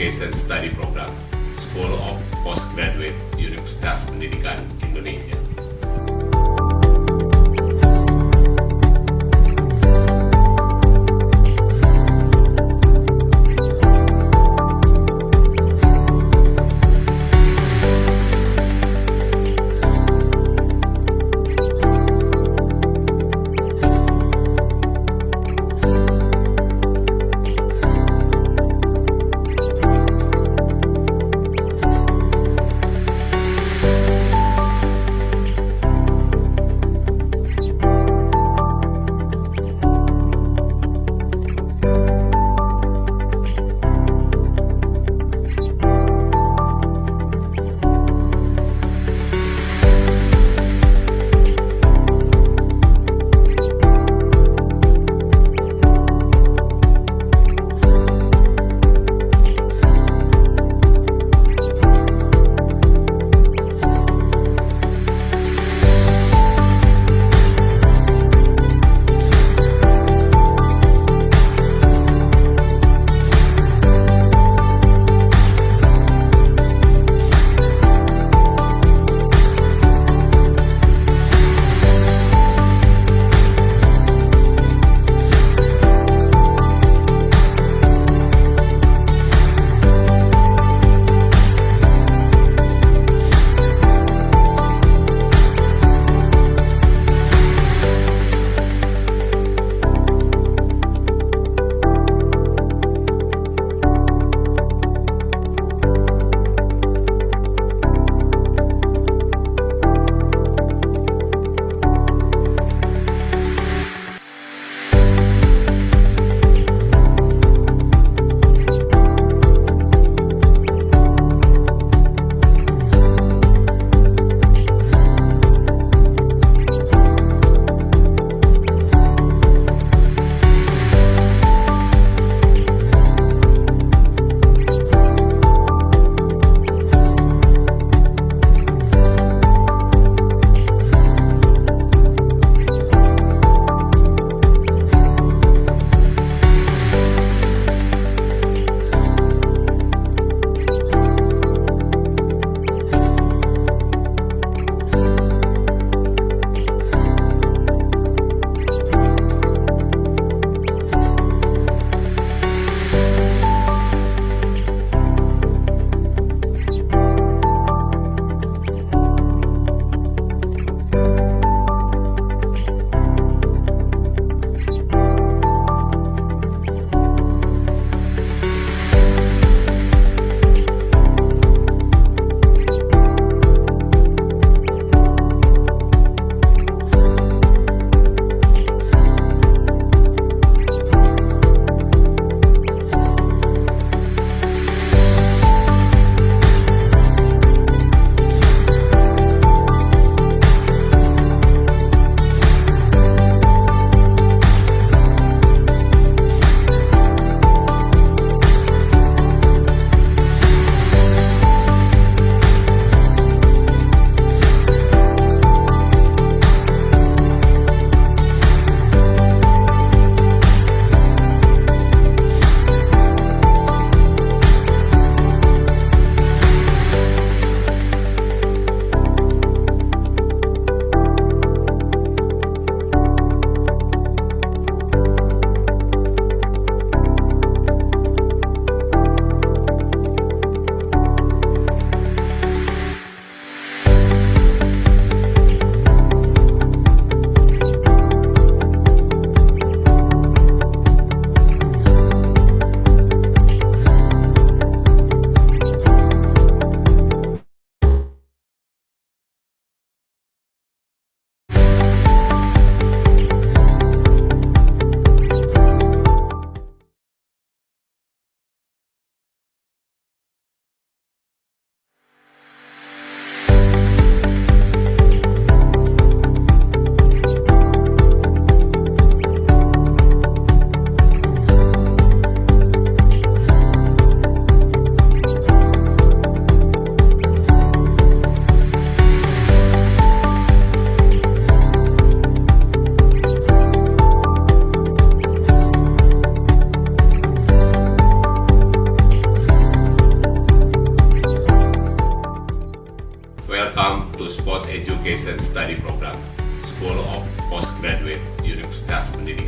Education Study Program, School of Postgraduate Universitas Pendidikan Indonesia.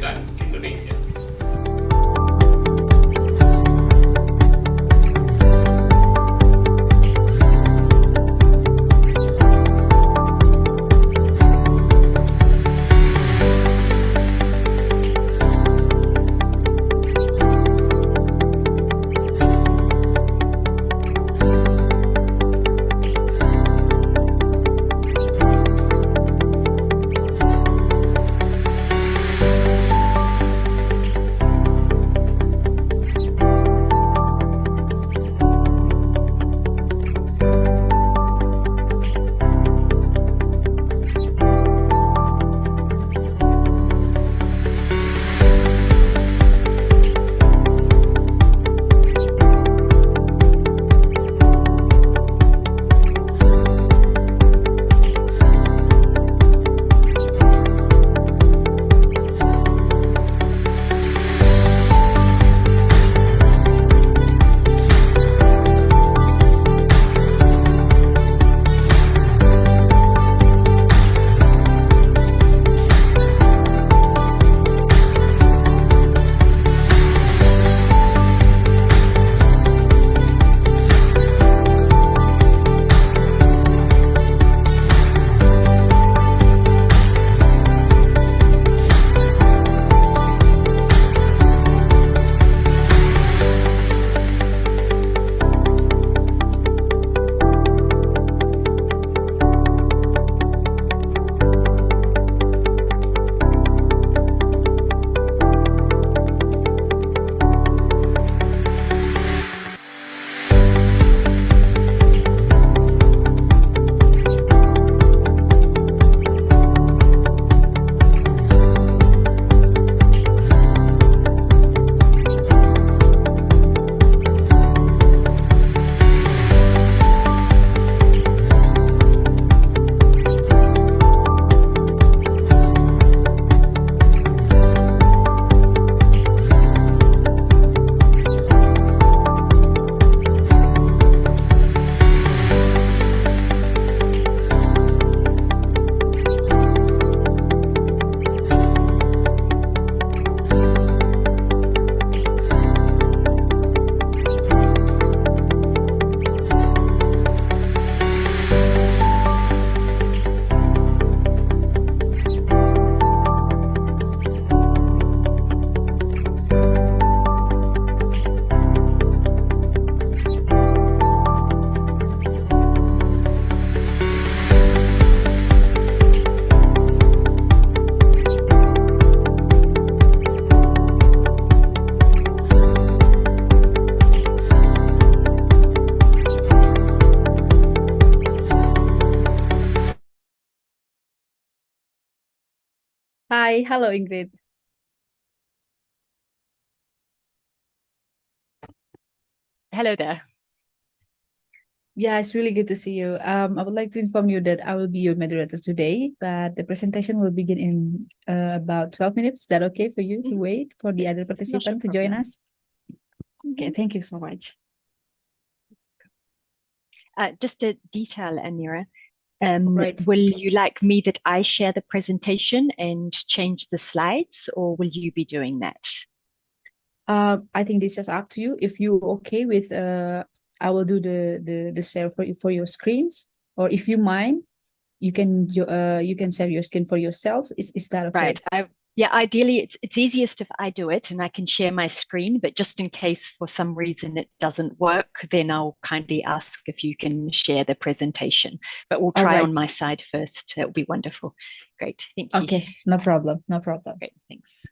Pendidikan Indonesia. Hi, hello Ingrid. Hello there. Yeah, it's really good to see you. I would like to inform you that I will be your moderator today, but the presentation will begin in about 12 minutes. Is that okay for you to wait for the other It's not a participant to join problem. us? Okay, thank you so much. Just a detail, Anira. Right. Will you like me that I share the presentation and change the slides, or will you be doing that? I think this is up to you. If you okay with I will do the share for you for your screens, or if you mind, you can share your screen for yourself. Is that okay? Right. Yeah, ideally it's easiest if I do it and I can share my screen, but just in case for some reason it doesn't work, then I'll kindly ask if you can share the presentation. But we'll All try right. on my side first. That would be wonderful. Great. Thank you. Okay, no problem. No problem. Great. Thanks.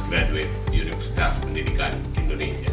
Postgraduate Universitas Pendidikan Indonesia.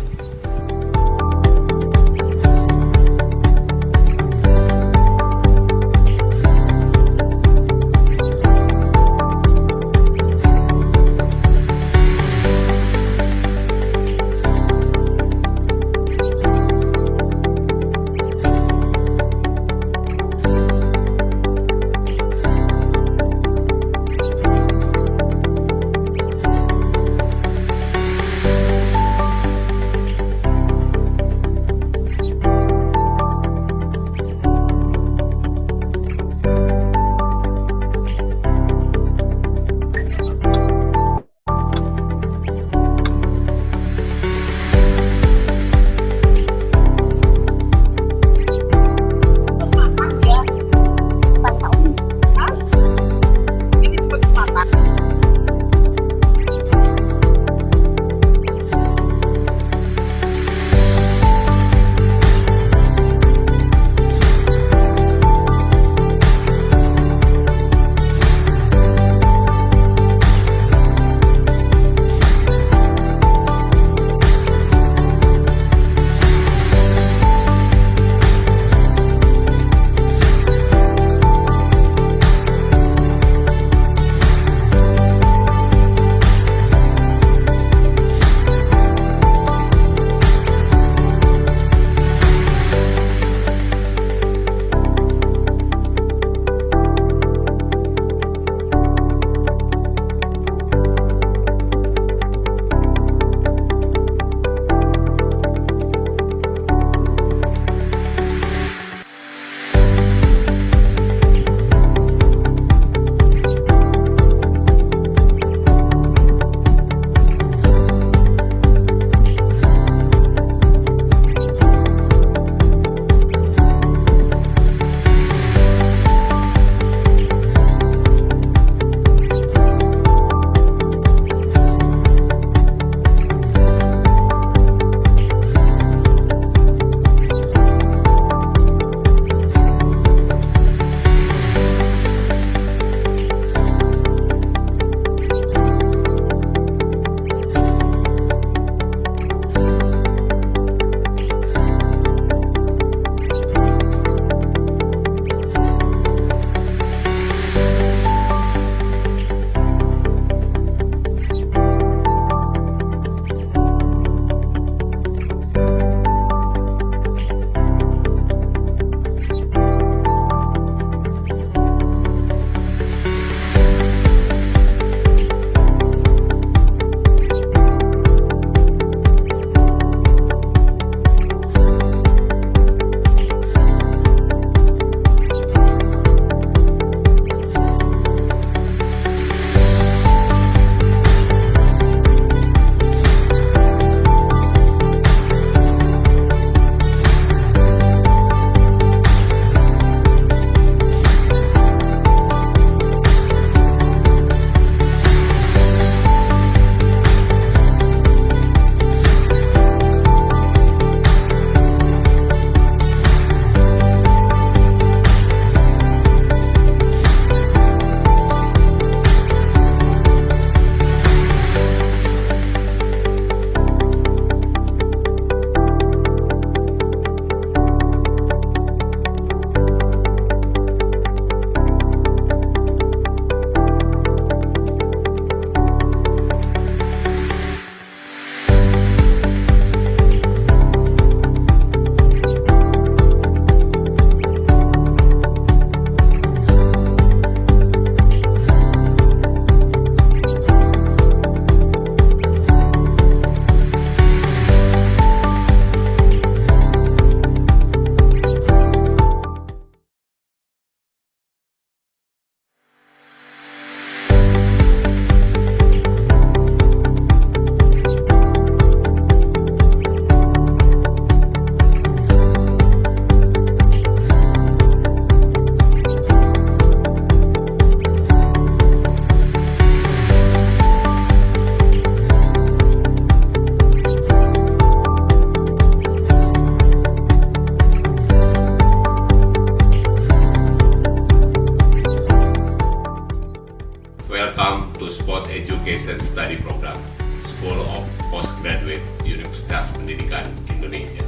School of Postgraduate Universitas Pendidikan Indonesia.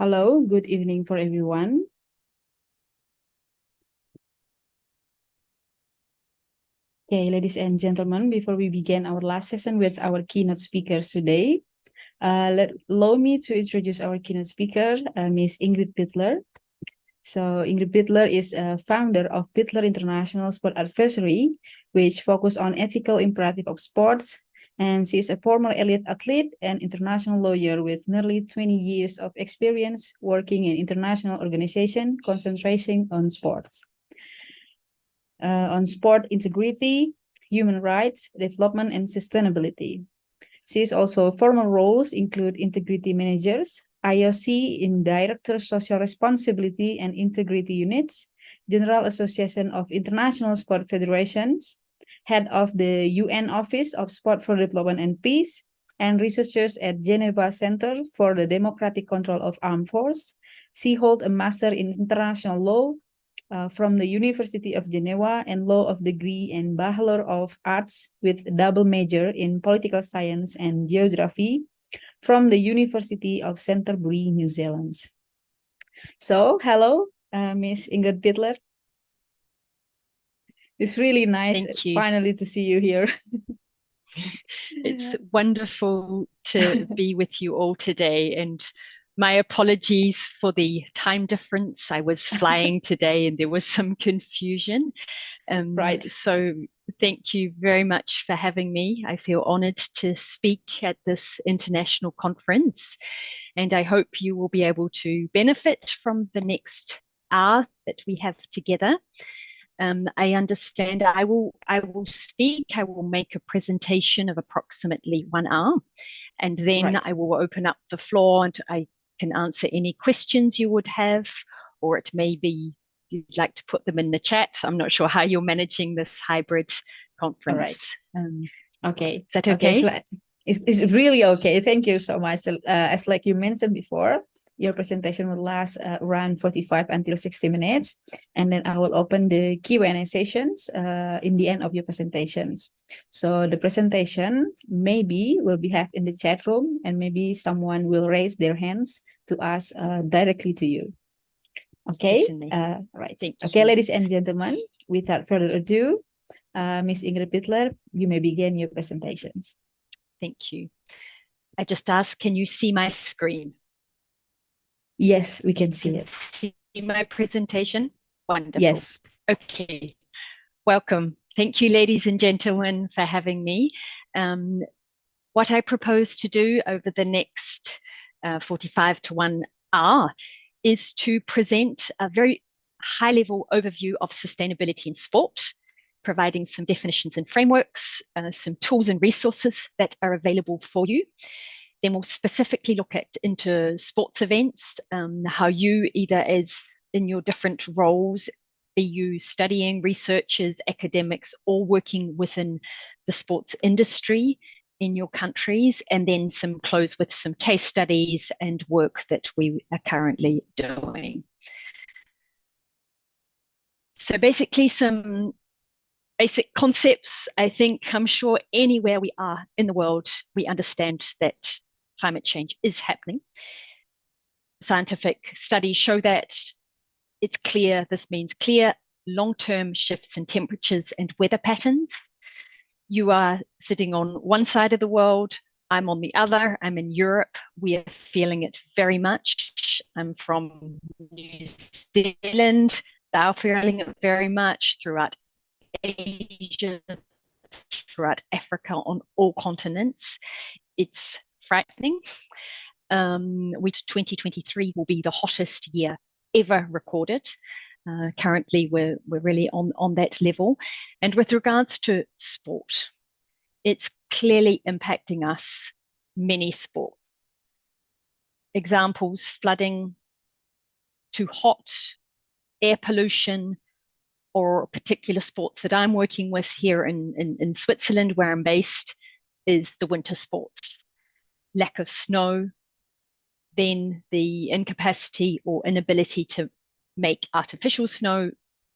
Hello, good evening for everyone. Okay, ladies and gentlemen, before we begin our last session with our keynote speakers today, allow me to introduce our keynote speaker, Ms. Inggrid Beutler. So Inggrid Beutler is a founder of Beutler International Sport Advisory, which focus on ethical imperative of sports. And she is a former elite athlete and international lawyer with nearly 20 years of experience working in international organization concentrating on sports. On sport integrity, human rights, development, and sustainability. She's also formal roles include integrity managers, IOC in Director Social Responsibility and Integrity Units, General Association of International Sport Federations, head of the UN Office of Sport for Development and Peace, and researchers at Geneva Center for the Democratic Control of Armed Force. She holds a Master in International Law from the University of Geneva and Law of Degree and Bachelor of Arts with a double major in Political Science and Geography from the University of Canterbury, New Zealand. So, hello, Miss Inggrid Beutler. It's really nice finally to see you here. It's wonderful to be with you all today, and my apologies for the time difference. I was flying today and there was some confusion. Right. So thank you very much for having me. I feel honored to speak at this international conference, and I hope you will be able to benefit from the next hour that we have together. I understand I will speak. I will make a presentation of approximately 1 hour, and then I will open up the floor and I can answer any questions you would have, or it may be you'd like to put them in the chat. I'm not sure how you're managing this hybrid conference. Okay. Is that okay? It's really okay. Thank you so much. As like you mentioned before, your presentation will last around 45 until 60 minutes. And then I will open the Q&A sessions in the end of your presentations. So the presentation maybe will be have in the chat room, and maybe someone will raise their hands to ask directly to you. Okay. Right. Okay, ladies and gentlemen, without further ado, Ms. Inggrid Beutler, you may begin your presentations. Thank you. I just asked, can you see my screen? Yes, we can see it. See my presentation? Wonderful. Yes. Okay. Welcome. Thank you, ladies and gentlemen, for having me. What I propose to do over the next 45 to 1 hour is to present a very high-level overview of sustainability in sport, providing some definitions and frameworks, some tools and resources that are available for you. Then we'll specifically look into sports events, how you, either as in your different roles, be you studying, researchers, academics, or working within the sports industry in your countries, and then close with some case studies and work that we are currently doing. So basically some basic concepts. I'm sure anywhere we are in the world, we understand that climate change is happening. Scientific studies show that. It's clear. This means clear long-term shifts in temperatures and weather patterns. You are sitting on one side of the world. I'm on the other. I'm in Europe. We are feeling it very much. I'm from New Zealand. They're feeling it very much throughout Asia, throughout Africa, on all continents. It's frightening. 2023 will be the hottest year ever recorded. Currently, we're really on that level. And with regards to sport, it's clearly impacting us, many sports. Examples: flooding, too hot, air pollution, or particular sports that I'm working with here in Switzerland, where I'm based, is the winter sports. Lack of snow, then the incapacity or inability to make artificial snow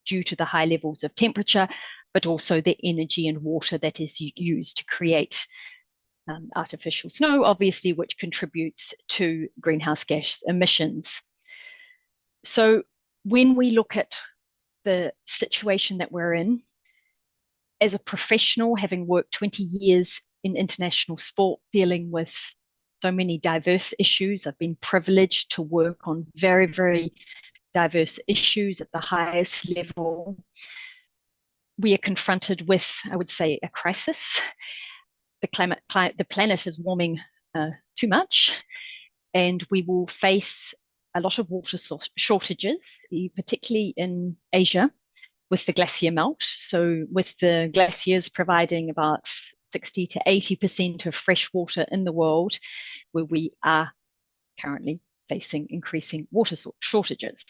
due to the high levels of temperature, but also the energy and water that is used to create artificial snow, obviously, which contributes to greenhouse gas emissions. So when we look at the situation that we're in, as a professional, having worked 20 years in international sport, dealing with so many diverse issues, I've been privileged to work on very, very diverse issues at the highest level. We are confronted with, I would say, a crisis. The planet is warming too much, and we will face a lot of water shortages, particularly in Asia, with the glacier melt. So with the glaciers providing about 60 to 80% of fresh water in the world, where we are currently facing increasing water shortages.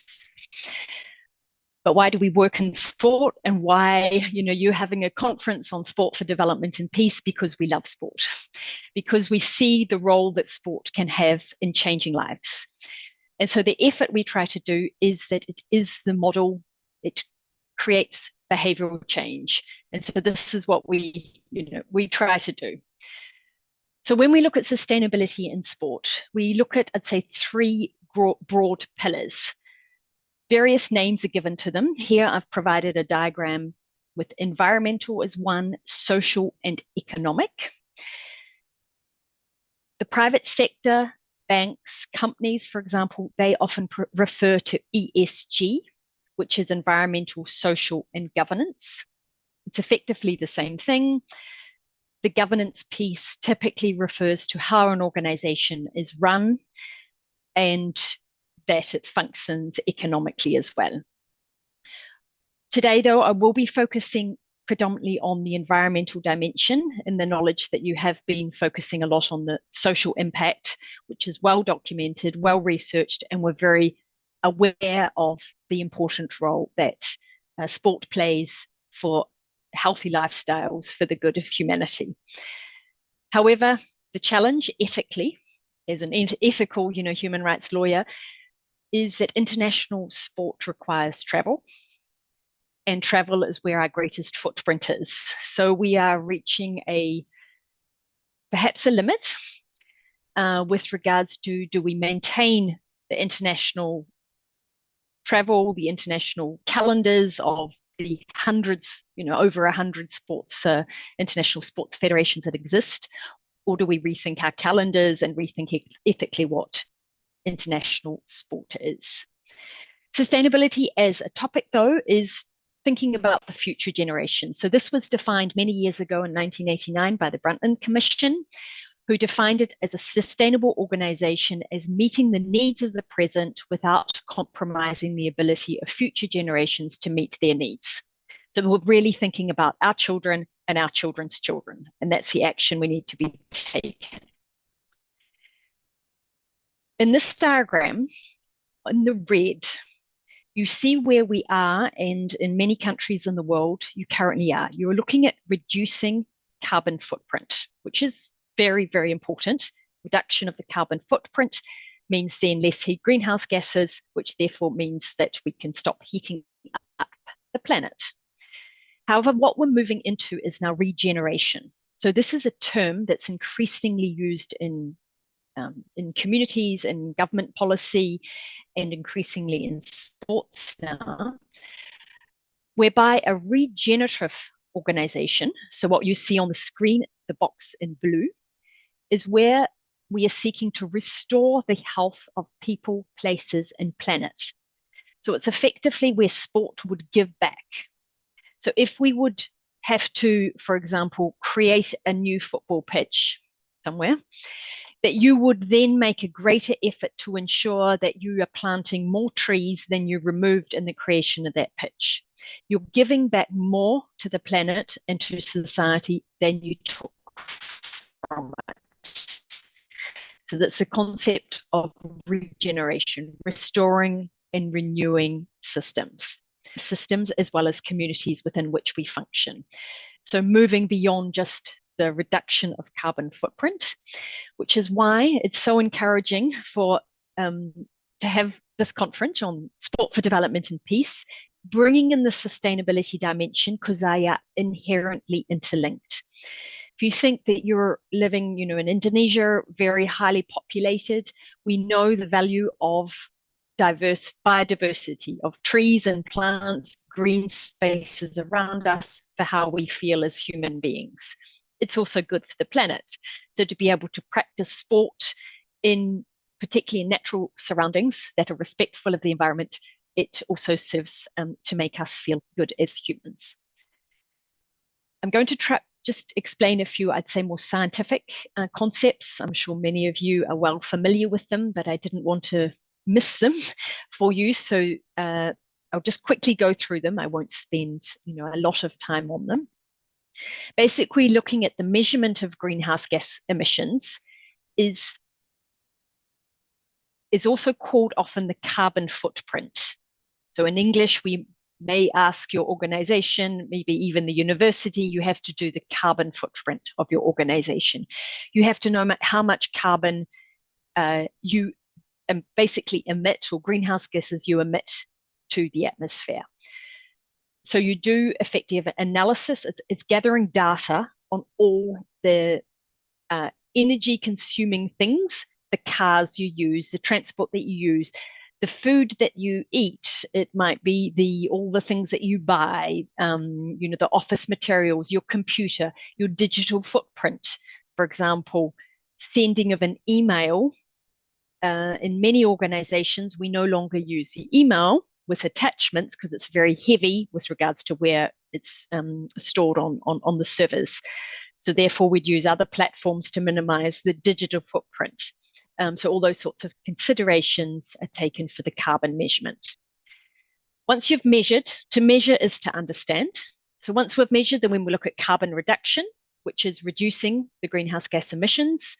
But why do we work in sport, and why, you're having a conference on sport for development and peace? Because we love sport, because we see the role that sport can have in changing lives. And so the effort we try to do is that it is the model, it creates behavioral change. And so this is what we try to do. So when we look at sustainability in sport, we look at, I'd say, three broad pillars. Various names are given to them. Here I've provided a diagram with environmental as one, social and economic. The private sector, banks, companies, for example, they often refer to ESG, which is environmental, social, and governance. It's effectively the same thing. The governance piece typically refers to how an organization is run and that it functions economically as well. Today, though, I will be focusing predominantly on the environmental dimension, in the knowledge that you have been focusing a lot on the social impact, which is well documented, well researched, and we're very aware of the important role that sport plays for healthy lifestyles for the good of humanity. However, the challenge ethically, as an ethical human rights lawyer, is that international sport requires travel, and travel is where our greatest footprint is. So we are reaching perhaps a limit with regards to, do we maintain the international travel, the international calendars of the hundreds, over 100 sports, international sports federations that exist, or do we rethink our calendars and rethink ethically what international sport is? Sustainability as a topic, though, is thinking about the future generations. So this was defined many years ago in 1989 by the Brundtland Commission, who defined it as a sustainable organization as meeting the needs of the present without compromising the ability of future generations to meet their needs. So we're really thinking about our children and our children's children, and that's the action we need to be taking. In this diagram, in the red, you see where we are, and in many countries in the world, you currently are. You're looking at reducing carbon footprint, which is very, very important. Reduction of the carbon footprint means then less heat greenhouse gases, which therefore means that we can stop heating up the planet. However, what we're moving into is now regeneration. So this is a term that's increasingly used in communities and government policy, and increasingly in sports now, whereby a regenerative organization, so what you see on the screen, the box in blue, is where we are seeking to restore the health of people, places, and planet. So it's effectively where sport would give back. So if we would have to, for example, create a new football pitch somewhere, that you would then make a greater effort to ensure that you are planting more trees than you removed in the creation of that pitch. You're giving back more to the planet and to society than you took from it. So that's the concept of regeneration, restoring and renewing systems as well as communities within which we function. So moving beyond just the reduction of carbon footprint, which is why it's so encouraging for to have this conference on sport for development and peace, bringing in the sustainability dimension, because they are inherently interlinked. If you think that you're living, in Indonesia, very highly populated, we know the value of diverse biodiversity of trees and plants, green spaces around us for how we feel as human beings. It's also good for the planet. So to be able to practice sport particularly in natural surroundings that are respectful of the environment, it also serves to make us feel good as humans. I'm going to just explain a few, I'd say, more scientific concepts. I'm sure many of you are well familiar with them, but I didn't want to miss them for you. So I'll just quickly go through them. I won't spend, a lot of time on them. Basically, looking at the measurement of greenhouse gas emissions is also called often the carbon footprint. So in English, we may ask your organization, maybe even the university, you have to do the carbon footprint of your organization. You have to know how much carbon you basically emit, or greenhouse gases you emit to the atmosphere. So you do effective analysis. It's gathering data on all the energy consuming things, the cars you use, the transport that you use, the food that you eat. It might be all the things that you buy, the office materials, your computer, your digital footprint. For example, sending of an email. In many organizations, we no longer use the email with attachments because it's very heavy with regards to where it's stored on the servers. So therefore, we'd use other platforms to minimize the digital footprint. So all those sorts of considerations are taken for the carbon measurement. Once you've measured, to measure is to understand. So once we've measured, then we look at carbon reduction, which is reducing the greenhouse gas emissions.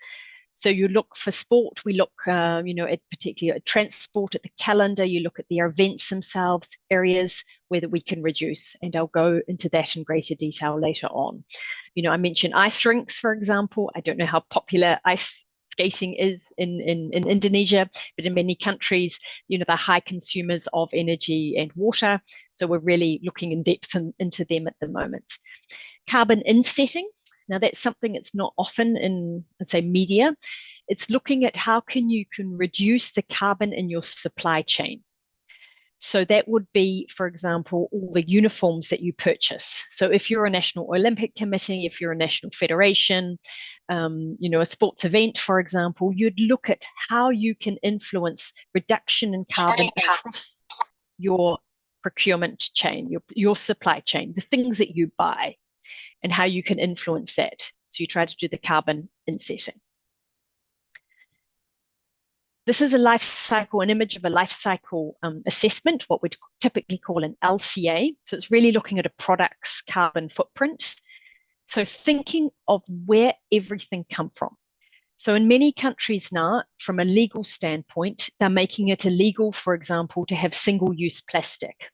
So you look for sport, we look, at particularly at transport, at the calendar, you look at the events themselves, areas where we can reduce, and I'll go into that in greater detail later on. I mentioned ice rinks, for example. I don't know how popular ice skating is in Indonesia, but in many countries, they're high consumers of energy and water. So we're really looking in depth into them at the moment. Carbon insetting. Now, that's something that's not often in, let's say, media. It's looking at how you can reduce the carbon in your supply chain. So that would be, for example, all the uniforms that you purchase. So if you're a National Olympic Committee, if you're a national federation, a sports event, for example, you'd look at how you can influence reduction in carbon across your procurement chain, your supply chain, the things that you buy, and how you can influence that. So you try to do the carbon insetting. This is an image of a life cycle assessment, what we'd typically call an LCA. So it's really looking at a product's carbon footprint. So thinking of where everything comes from. So in many countries now, from a legal standpoint, they're making it illegal, for example, to have single-use plastic.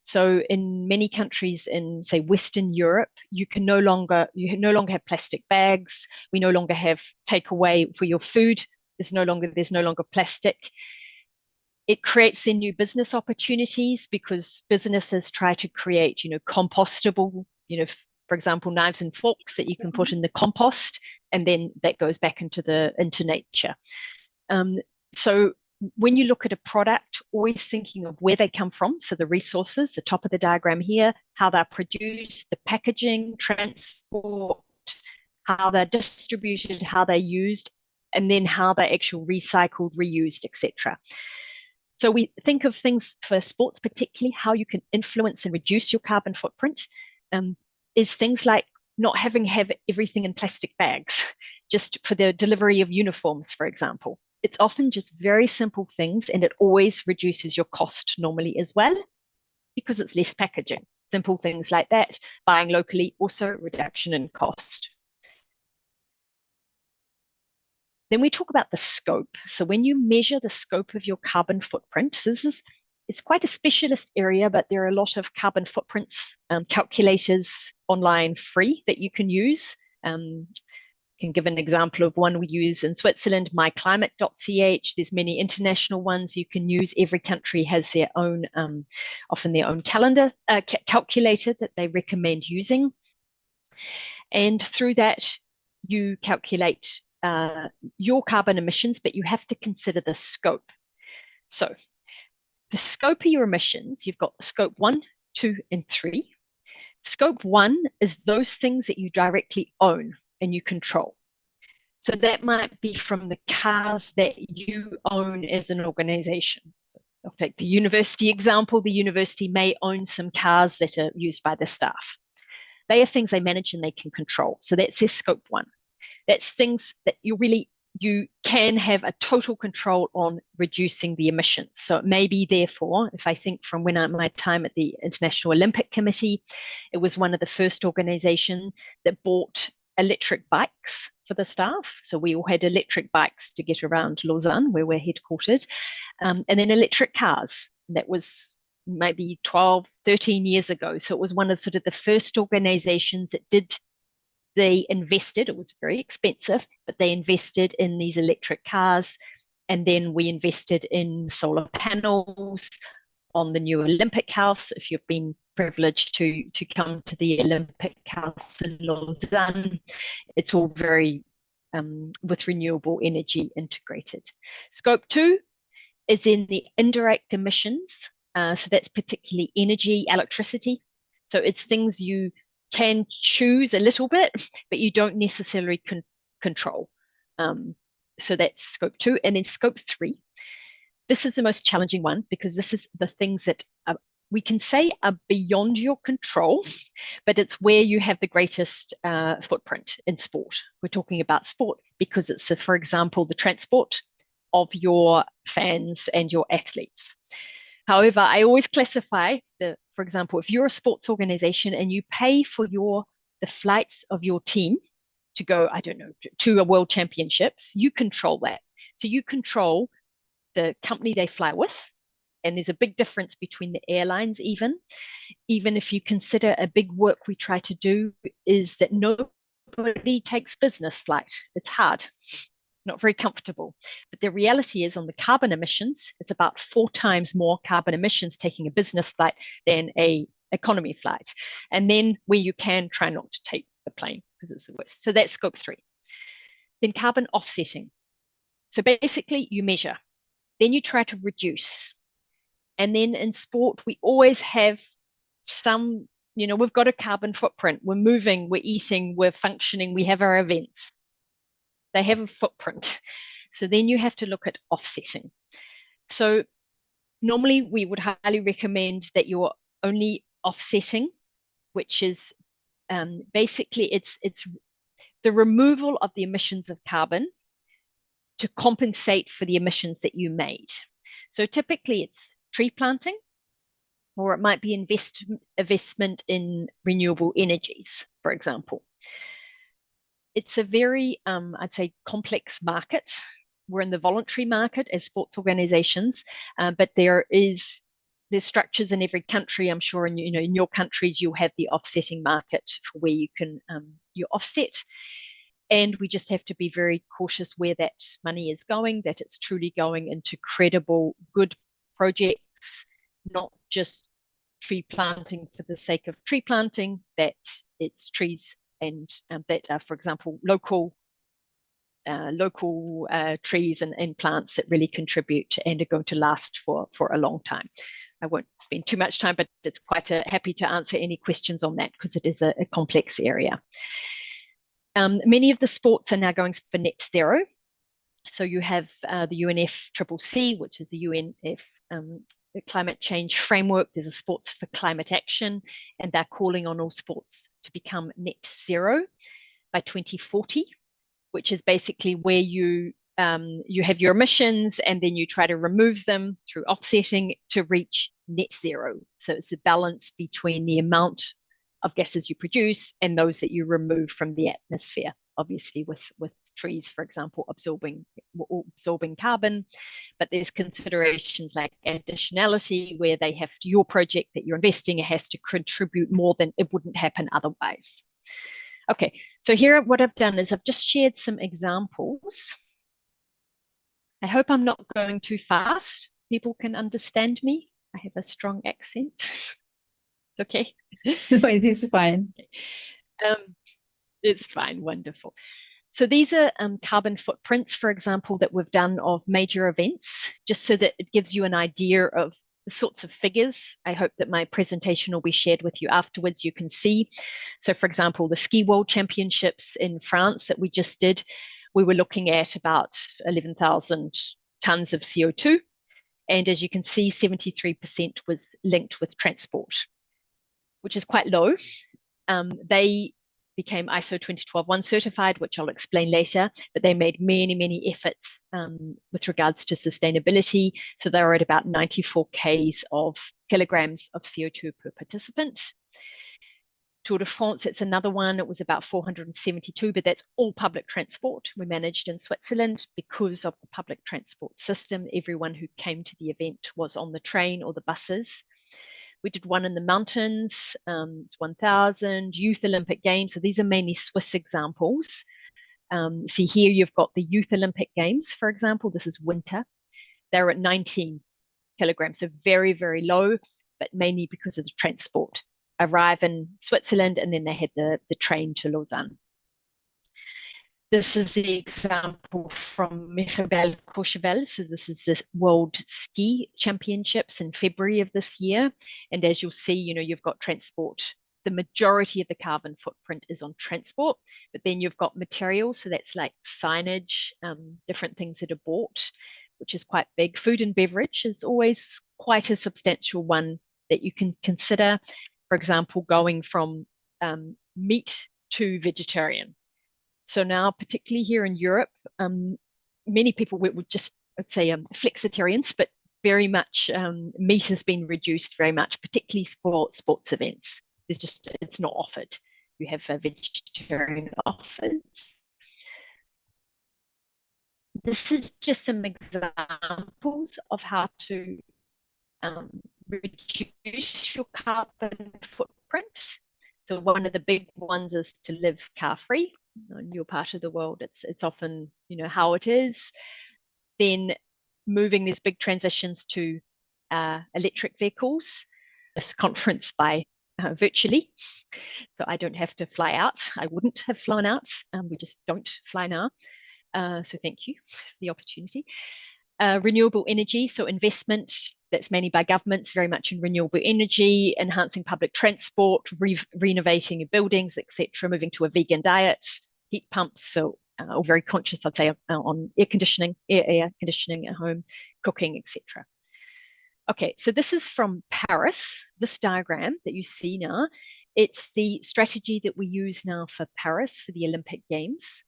So in many countries in, say, Western Europe, you no longer have plastic bags. We no longer have takeaway for your food. There's no longer plastic. It creates then new business opportunities because businesses try to create, compostable, for example, knives and forks that you can put in the compost, and then that goes back into nature. So when you look at a product, always thinking of where they come from. So the resources, the top of the diagram here, how they're produced, the packaging, transport, how they're distributed, how they're used, and then how they're actually recycled, reused, etc. So we think of things for sports, particularly how you can influence and reduce your carbon footprint, is things like not having everything in plastic bags, just for the delivery of uniforms, for example. It's often just very simple things, and it always reduces your cost normally as well, because it's less packaging. Simple things like that, buying locally, also reduction in cost. Then we talk about the scope. So when you measure the scope of your carbon footprint, so it's quite a specialist area, but there are a lot of carbon footprints calculators online free that you can use. Can give an example of one we use in Switzerland, myclimate.ch. There's many international ones you can use. Every country has their own, often their own calendar calculator that they recommend using. And through that, you calculate your carbon emissions, but you have to consider the scope. So the scope of your emissions, you've got scope 1, 2, and 3. Scope 1 is those things that you directly own and you control. So that might be from the cars that you own as an organization. So I'll take the university example. The university may own some cars that are used by the staff. They are things they manage and they can control. So that's their scope 1. That's things that you're really you can have a total control on reducing the emissions. So it may be, therefore, if I think from my time at the International Olympic Committee, it was one of the first organizations that bought electric bikes for the staff. So we all had electric bikes to get around Lausanne, where we're headquartered, and then electric cars. That was maybe 12, 13 years ago. So it was one of sort of the first organizations that did. They invested, it was very expensive, but they invested in these electric cars. And then we invested in solar panels on the new Olympic House. If you've been privileged to come to the Olympic House in Lausanne, it's all very with renewable energy integrated. Scope 2 is in the indirect emissions. So that's particularly energy, electricity. So it's things you can choose a little bit, but you don't necessarily control. So that's scope 2. And then scope 3. This is the most challenging one, because this is the things that we can say are beyond your control, but it's where you have the greatest footprint in sport. We're talking about sport because it's, for example, the transport of your fans and your athletes. However, I always classify for example, if you're a sports organization and you pay for the flights of your team to go, I don't know, to a world championships, you control that. So you control the company they fly with. And there's a big difference between the airlines even if you consider a big work we try to do is that nobody takes business flight. It's hard. Not very comfortable. But the reality is on the carbon emissions, it's about 4 times more carbon emissions taking a business flight than a economy flight. And then where you can, try not to take the plane because it's the worst. So that's scope 3. Then carbon offsetting. So basically you measure, then you try to reduce. And then in sport, we always have some, we've got a carbon footprint. We're moving, we're eating, we're functioning, we have our events. They have a footprint. So then you have to look at offsetting. So normally we would highly recommend that you're only offsetting, which is basically it's the removal of the emissions of carbon to compensate for the emissions that you made. So typically it's tree planting, or it might be investment in renewable energies, for example. It's a very, I'd say, complex market. We're in the voluntary market as sports organizations, but there's structures in every country. I'm sure in your countries you'll have the offsetting market for where you can you offset, and we just have to be very cautious where that money is going. That it's truly going into credible, good projects, not just tree planting for the sake of tree planting. That it's trees and that are, for example, local trees and plants that really contribute and are going to last for a long time. I won't spend too much time, but it's quite happy to answer any questions on that because it is a complex area. Many of the sports are now going for net zero. So you have the UNFCCC, which is the UNF the climate change framework. There's a sports for climate action, and they're calling on all sports to become net zero by 2040, which is basically where you have your emissions and then you try to remove them through offsetting to reach net zero. So it's a balance between the amount of gases you produce and those that you remove from the atmosphere, obviously with trees, for example, absorbing carbon. But there's considerations like additionality, where they have your project that you're investing in has to contribute more than it wouldn't happen otherwise. Okay, so here what I've done is I've just shared some examples. I hope I'm not going too fast. People can understand me. I have a strong accent. Okay. No, it is fine. It's fine, wonderful. So these are carbon footprints, for example, that we've done of major events, just so that it gives you an idea of the sorts of figures. I hope that my presentation will be shared with you afterwards. You can see. So for example, the Ski World Championships in France that we just did, we were looking at about 11,000 tons of CO2. And as you can see, 73% was linked with transport, which is quite low. The became ISO 20121 certified, which I'll explain later, but they made many, many efforts with regards to sustainability. So they were at about 94 kilograms of CO2 per participant. Tour de France, it's another one. It was about 472, but that's all public transport we managed in Switzerland. Because of the public transport system, everyone who came to the event was on the train or the buses. We did one in the mountains, it's 1,000, Youth Olympic Games. So these are mainly Swiss examples. See here, you've got the Youth Olympic Games, for example. This is winter. They're at 19 kilograms, so very, very low, but mainly because of the transport. Arrive in Switzerland, and then they had the train to Lausanne. This is the example from Courchevel. So this is the World Ski Championships in February of this year. And as you'll see, you've got transport. The majority of the carbon footprint is on transport, but then you've got materials. So that's like signage, different things that are bought, which is quite big. Food and beverage is always quite a substantial one that you can consider. For example, going from meat to vegetarian. So now, particularly here in Europe, many people would just, I'd say, flexitarians, but very much meat has been reduced very much, particularly for sports events. It's not offered. You have vegetarian offers. This is just some examples of how to reduce your carbon footprint. So one of the big ones is to live car-free. In your part of the world, it's often how it is. Then moving these big transitions to electric vehicles. This conference by virtually, so I don't have to fly out. I wouldn't have flown out. We just don't fly now. So thank you for the opportunity. Renewable energy, so investment that's mainly by governments, very much in renewable energy, enhancing public transport, renovating your buildings, etc., moving to a vegan diet, heat pumps, so or very conscious, I'd say, on air conditioning at home, cooking, etc. Okay, so this is from Paris, this diagram that you see now. It's the strategy that we use now for Paris for the Olympic Games.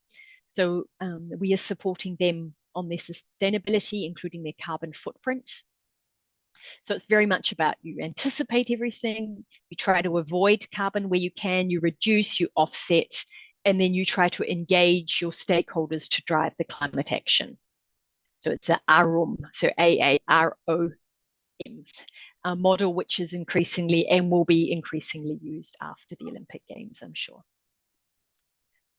So we are supporting them on their sustainability, including their carbon footprint. So it's very much about you anticipate everything, you try to avoid carbon where you can, you reduce, you offset, and then you try to engage your stakeholders to drive the climate action. So it's a AAROM, so AAROM, a model which is increasingly and will be increasingly used after the Olympic Games, I'm sure.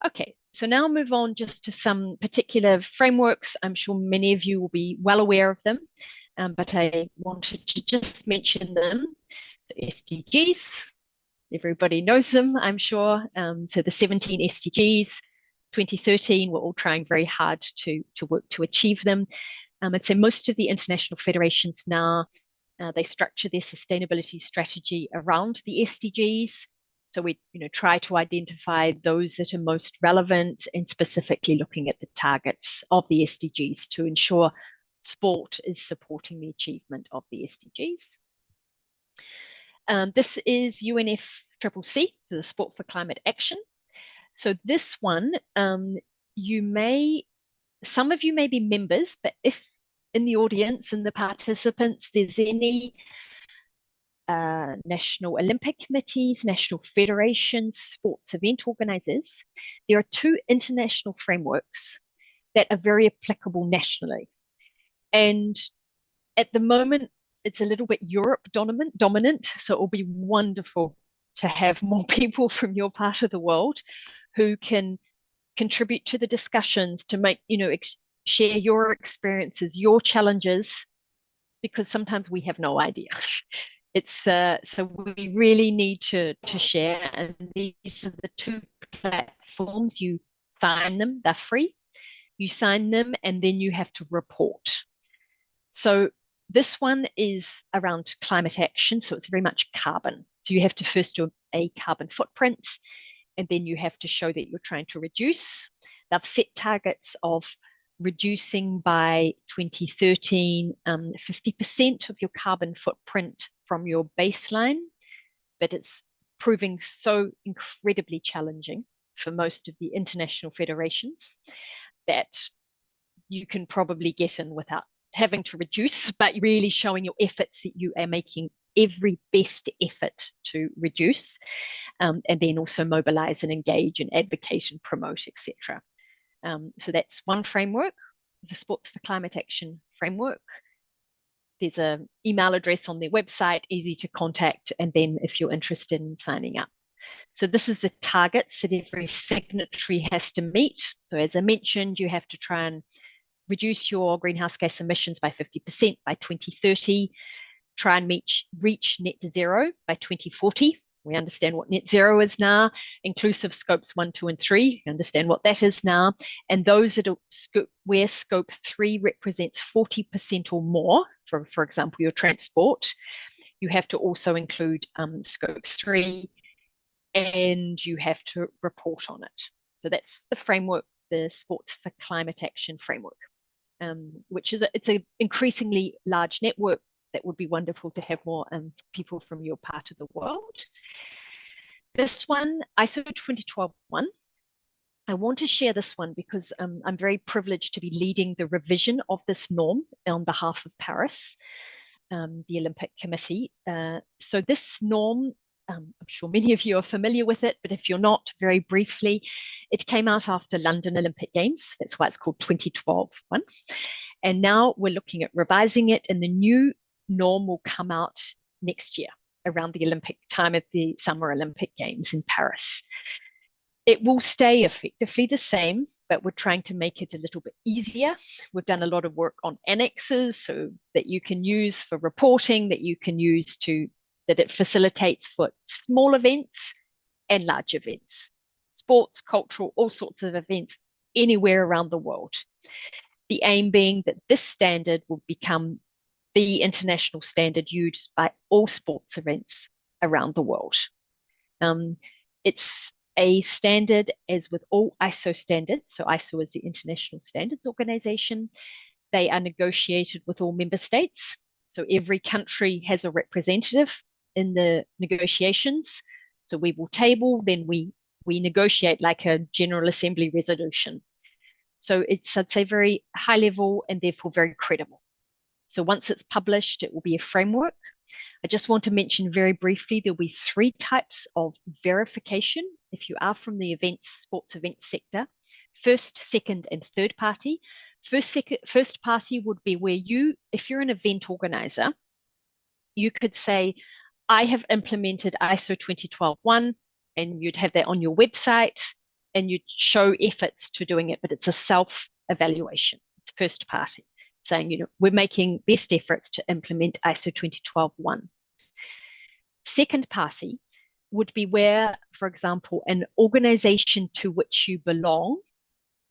Okay, so now I'll move on just to some particular frameworks. I'm sure many of you will be well aware of them, but I wanted to just mention them. So SDGs, everybody knows them, I'm sure. So the 17 SDGs, 2013, we're all trying very hard to work to achieve them. I'd say most of the international federations now, they structure their sustainability strategy around the SDGs. So we try to identify those that are most relevant and specifically looking at the targets of the SDGs to ensure sport is supporting the achievement of the SDGs. This is UNFCCC, the Sport for Climate Action. So this one, some of you may be members, but if in the audience and the participants, there's any national Olympic committees, national federations, sports event organizers, there are two international frameworks that are very applicable nationally. And at the moment, it's a little bit Europe dominant, so it will be wonderful to have more people from your part of the world who can contribute to the discussions, to make, share your experiences, your challenges, because sometimes we have no idea. So we really need to share, and these are the two platforms. You sign them, they're free. You sign them, and then you have to report. So this one is around climate action, so it's very much carbon. So you have to first do a carbon footprint, and then you have to show that you're trying to reduce. They've set targets of reducing by 2013 50% of your carbon footprint from your baseline, but it's proving so incredibly challenging. for most of the international federations that you can probably get in without having to reduce, but really showing your efforts that you are making every best effort to reduce, and then also mobilize and engage and advocate and promote, etc. So that's one framework, the Sports for Climate Action framework. There's an email address on their website, easy to contact, and then if you're interested in signing up. So this is the targets that every signatory has to meet. So as I mentioned, you have to try and reduce your greenhouse gas emissions by 50% by 2030, try and reach net zero by 2040. We understand what net zero is now, inclusive scopes 1, 2, and 3. We understand what that is now. And those that are where scope 3 represents 40% or more, for example, your transport, you have to also include scope 3, and you have to report on it. So that's the framework, the Sports for Climate Action framework, which is it's an increasingly large network. That would be wonderful to have more people from your part of the world. This one, ISO 2012-1, I want to share this one because I'm very privileged to be leading the revision of this norm on behalf of Paris, the Olympic Committee. So this norm, I'm sure many of you are familiar with it, but if you're not, very briefly, it came out after London Olympic Games. That's why it's called 2012-1. And now we're looking at revising it, and the new norm will come out next year around the Olympic time of the Summer Olympic Games in Paris. It will stay effectively the same, but we're trying to make it a little bit easier. We've done a lot of work on annexes so that you can use for reporting, that you can use that it facilitates for small events and large events, sports, cultural, all sorts of events anywhere around the world. The aim being that this standard will become the international standard used by all sports events around the world. It's a standard as with all ISO standards. So ISO is the International Standards Organization. They are negotiated with all member states. So every country has a representative in the negotiations. So we will table, then we negotiate like a General Assembly resolution. So it's, I'd say, very high level and therefore very credible. So once it's published, it will be a framework. I just want to mention very briefly, there'll be 3 types of verification if you are from the sports event sector: first, second, and third party. First party would be where if you're an event organizer, you could say, I have implemented ISO 2012-1, and you'd have that on your website, and you'd show efforts to doing it, but it's a self-evaluation. It's first party, saying, we're making best efforts to implement ISO 2012-1. Second party would be where, for example, an organization to which you belong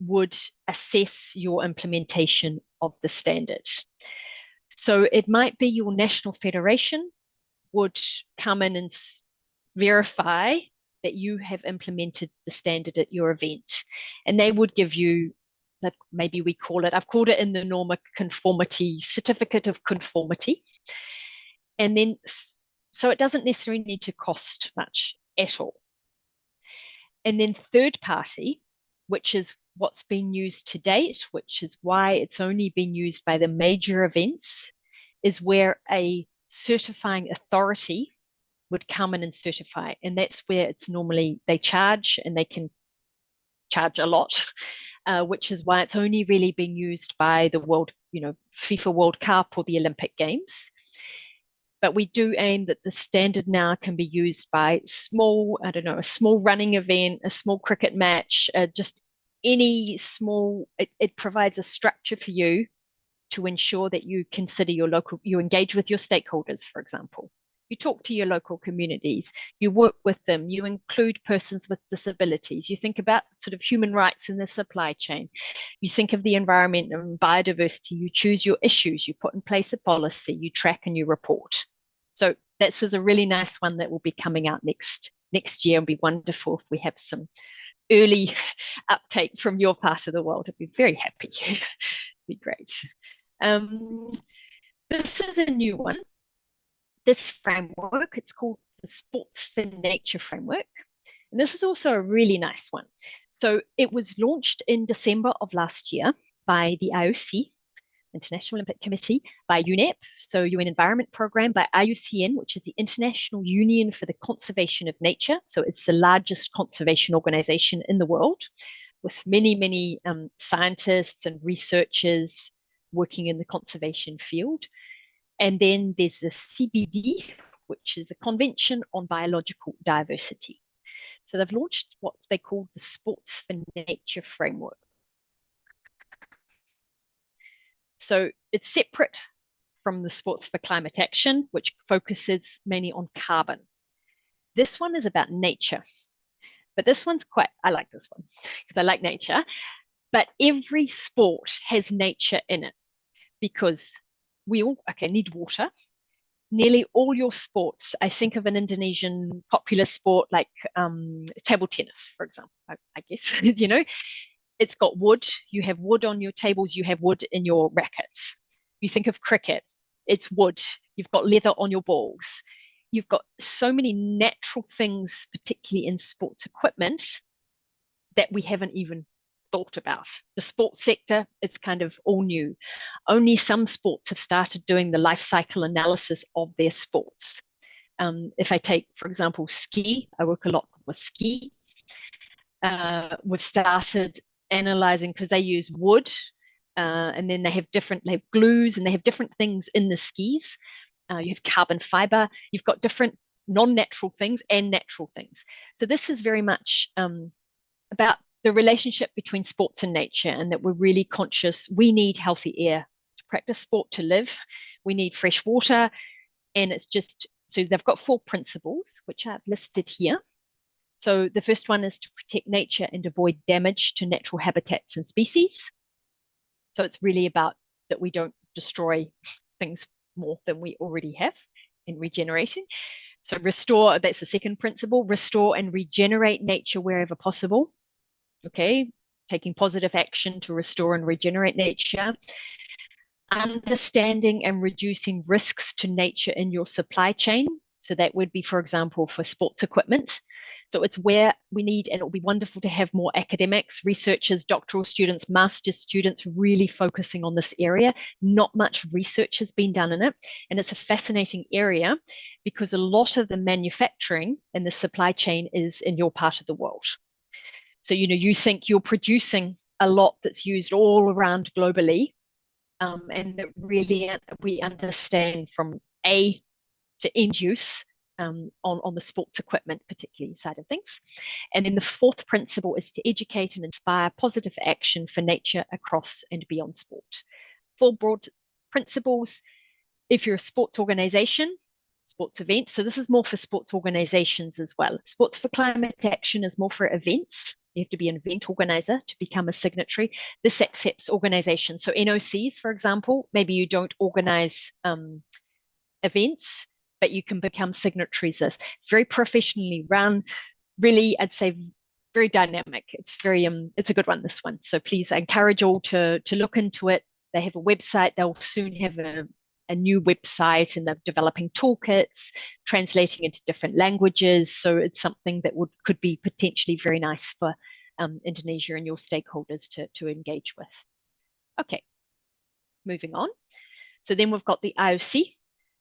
would assess your implementation of the standard. So it might be your national federation would come in and verify that you have implemented the standard at your event. And they would give you that, maybe I've called it in the norm a conformity, certificate of conformity. And then, so it doesn't necessarily need to cost much at all. And then third party, which is what's been used to date, which is why it's only been used by the major events, is where a certifying authority would come in and certify. And that's where it's normally they charge, and they can charge a lot, which is why it's only really been used by the FIFA World Cup or the Olympic Games. But we do aim that the standard now can be used by a small running event, a small cricket match, just any small, it provides a structure for you to ensure that you consider you engage with your stakeholders, for example. You talk to your local communities, you work with them, you include persons with disabilities, you think about sort of human rights in the supply chain, you think of the environment and biodiversity, you choose your issues, you put in place a policy, you track and you report. So this is a really nice one that will be coming out next year, and be wonderful if we have some early uptake from your part of the world. I'd be very happy. It'd be great. This is a new one. This framework, it's called the Sports for Nature framework. And this is also a really nice one. So it was launched in December of last year by the IOC, International Olympic Committee, by UNEP, so UN Environment Programme, by IUCN, which is the International Union for the Conservation of Nature. So it's the largest conservation organization in the world, with many, many scientists and researchers working in the conservation field. And then there's the CBD, which is a Convention on Biological Diversity. So they've launched what they call the Sports for Nature framework. So it's separate from the Sports for Climate Action, which focuses mainly on carbon. This one is about nature, but this one's I like this one because I like nature, but every sport has nature in it because we all, need water. Nearly all your sports, I think of an Indonesian popular sport like table tennis, for example, I guess, it's got wood. You have wood on your tables. You have wood in your rackets. You think of cricket, it's wood. You've got leather on your balls. You've got so many natural things, particularly in sports equipment, that we haven't even thought about. The sports sector, it's kind of all new. Only some sports have started doing the life cycle analysis of their sports. If I take, for example, ski, I work a lot with ski. We've started analyzing because they use wood and then they have glues and they have different things in the skis. You have carbon fiber, you've got different non-natural things and natural things. So this is very much about the relationship between sports and nature, and that we're really conscious. We need healthy air to practice sport, to live. We need fresh water. And it's just, so they've got 4 principles, which I've listed here. So the first one is to protect nature and avoid damage to natural habitats and species. So it's really about that we don't destroy things more than we already have in regenerating. So restore, that's the second principle, restore and regenerate nature wherever possible. Okay, taking positive action to restore and regenerate nature. Understanding and reducing risks to nature in your supply chain. So that would be, for example, for sports equipment. So it's where we need, and it will be wonderful to have more academics, researchers, doctoral students, master's students really focusing on this area. Not much research has been done in it. And it's a fascinating area because a lot of the manufacturing and the supply chain is in your part of the world. So, you think you're producing a lot that's used all around globally. And that really we understand from A to end use on the sports equipment, particularly side of things. And then the 4th principle is to educate and inspire positive action for nature across and beyond sport. 4 broad principles. If you're a sports organization, sports event, so this is more for sports organizations as well. Sports for Climate Action is more for events. You have to be an event organizer to become a signatory. This accepts organizations. So NOCs, for example, maybe you don't organize events, but you can become signatories. It's very professionally run, really, I'd say very dynamic. It's it's a good one, this one. So please, I encourage all to look into it. They have a website. They'll soon have a new website, and they're developing toolkits, translating into different languages. So it's something that could be potentially very nice for Indonesia and your stakeholders to engage with. Okay, moving on. So then we've got the IOC.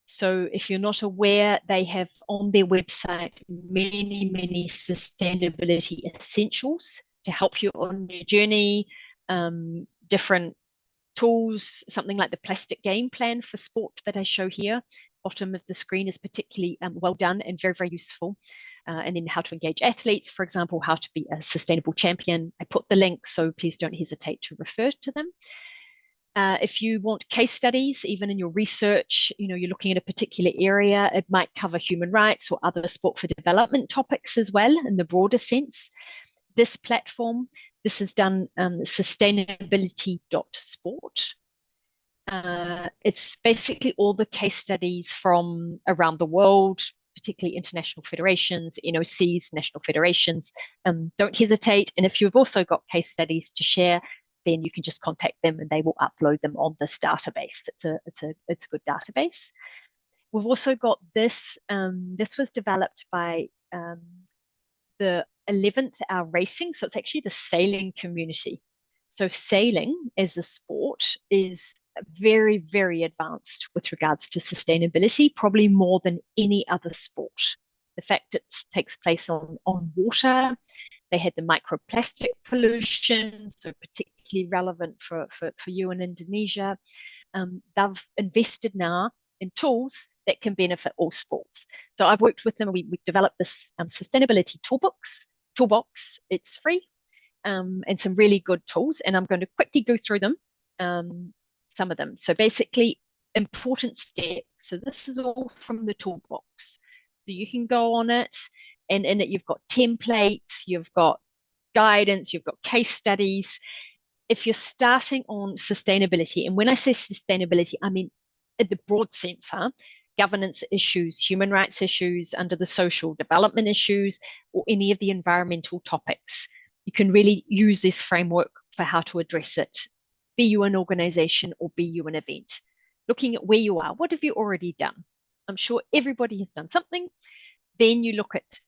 So if you're not aware, they have on their website many, many sustainability essentials to help you on your journey, different tools, something like the plastic game plan for sport that I show here. Bottom of the screen is particularly well done and very, very useful. And then how to engage athletes, for example, how to be a sustainable champion. I put the link, so please don't hesitate to refer to them. If you want case studies, even in your research, you're looking at a particular area, it might cover human rights or other sport for development topics as well in the broader sense. This platform, this is done sustainability.sport. It's basically all the case studies from around the world, particularly international federations, NOCs, national federations. Don't hesitate. And if you've also got case studies to share, then you can just contact them and they will upload them on this database. It's a good database. We've also got this. This was developed by the 11th hour racing. So it's actually the sailing community. So sailing as a sport is very, very advanced with regards to sustainability, probably more than any other sport. The fact it takes place on water, they had the microplastic pollution, so particularly relevant for you in Indonesia. They've invested now in tools that can benefit all sports. So I've worked with them. We've developed this sustainability toolbox. It's free, and some really good tools. And I'm going to quickly go through them, some of them. So basically, important steps. So this is all from the toolbox. So you can go on it, and in it you've got templates, you've got guidance, you've got case studies. If you're starting on sustainability, and when I say sustainability, I mean in the broad sense, governance issues, human rights issues, under the social development issues, or any of the environmental topics, you can really use this framework for how to address it, be you an organization or be you an event. Looking at where you are, what have you already done? I'm sure everybody has done something. Then you look at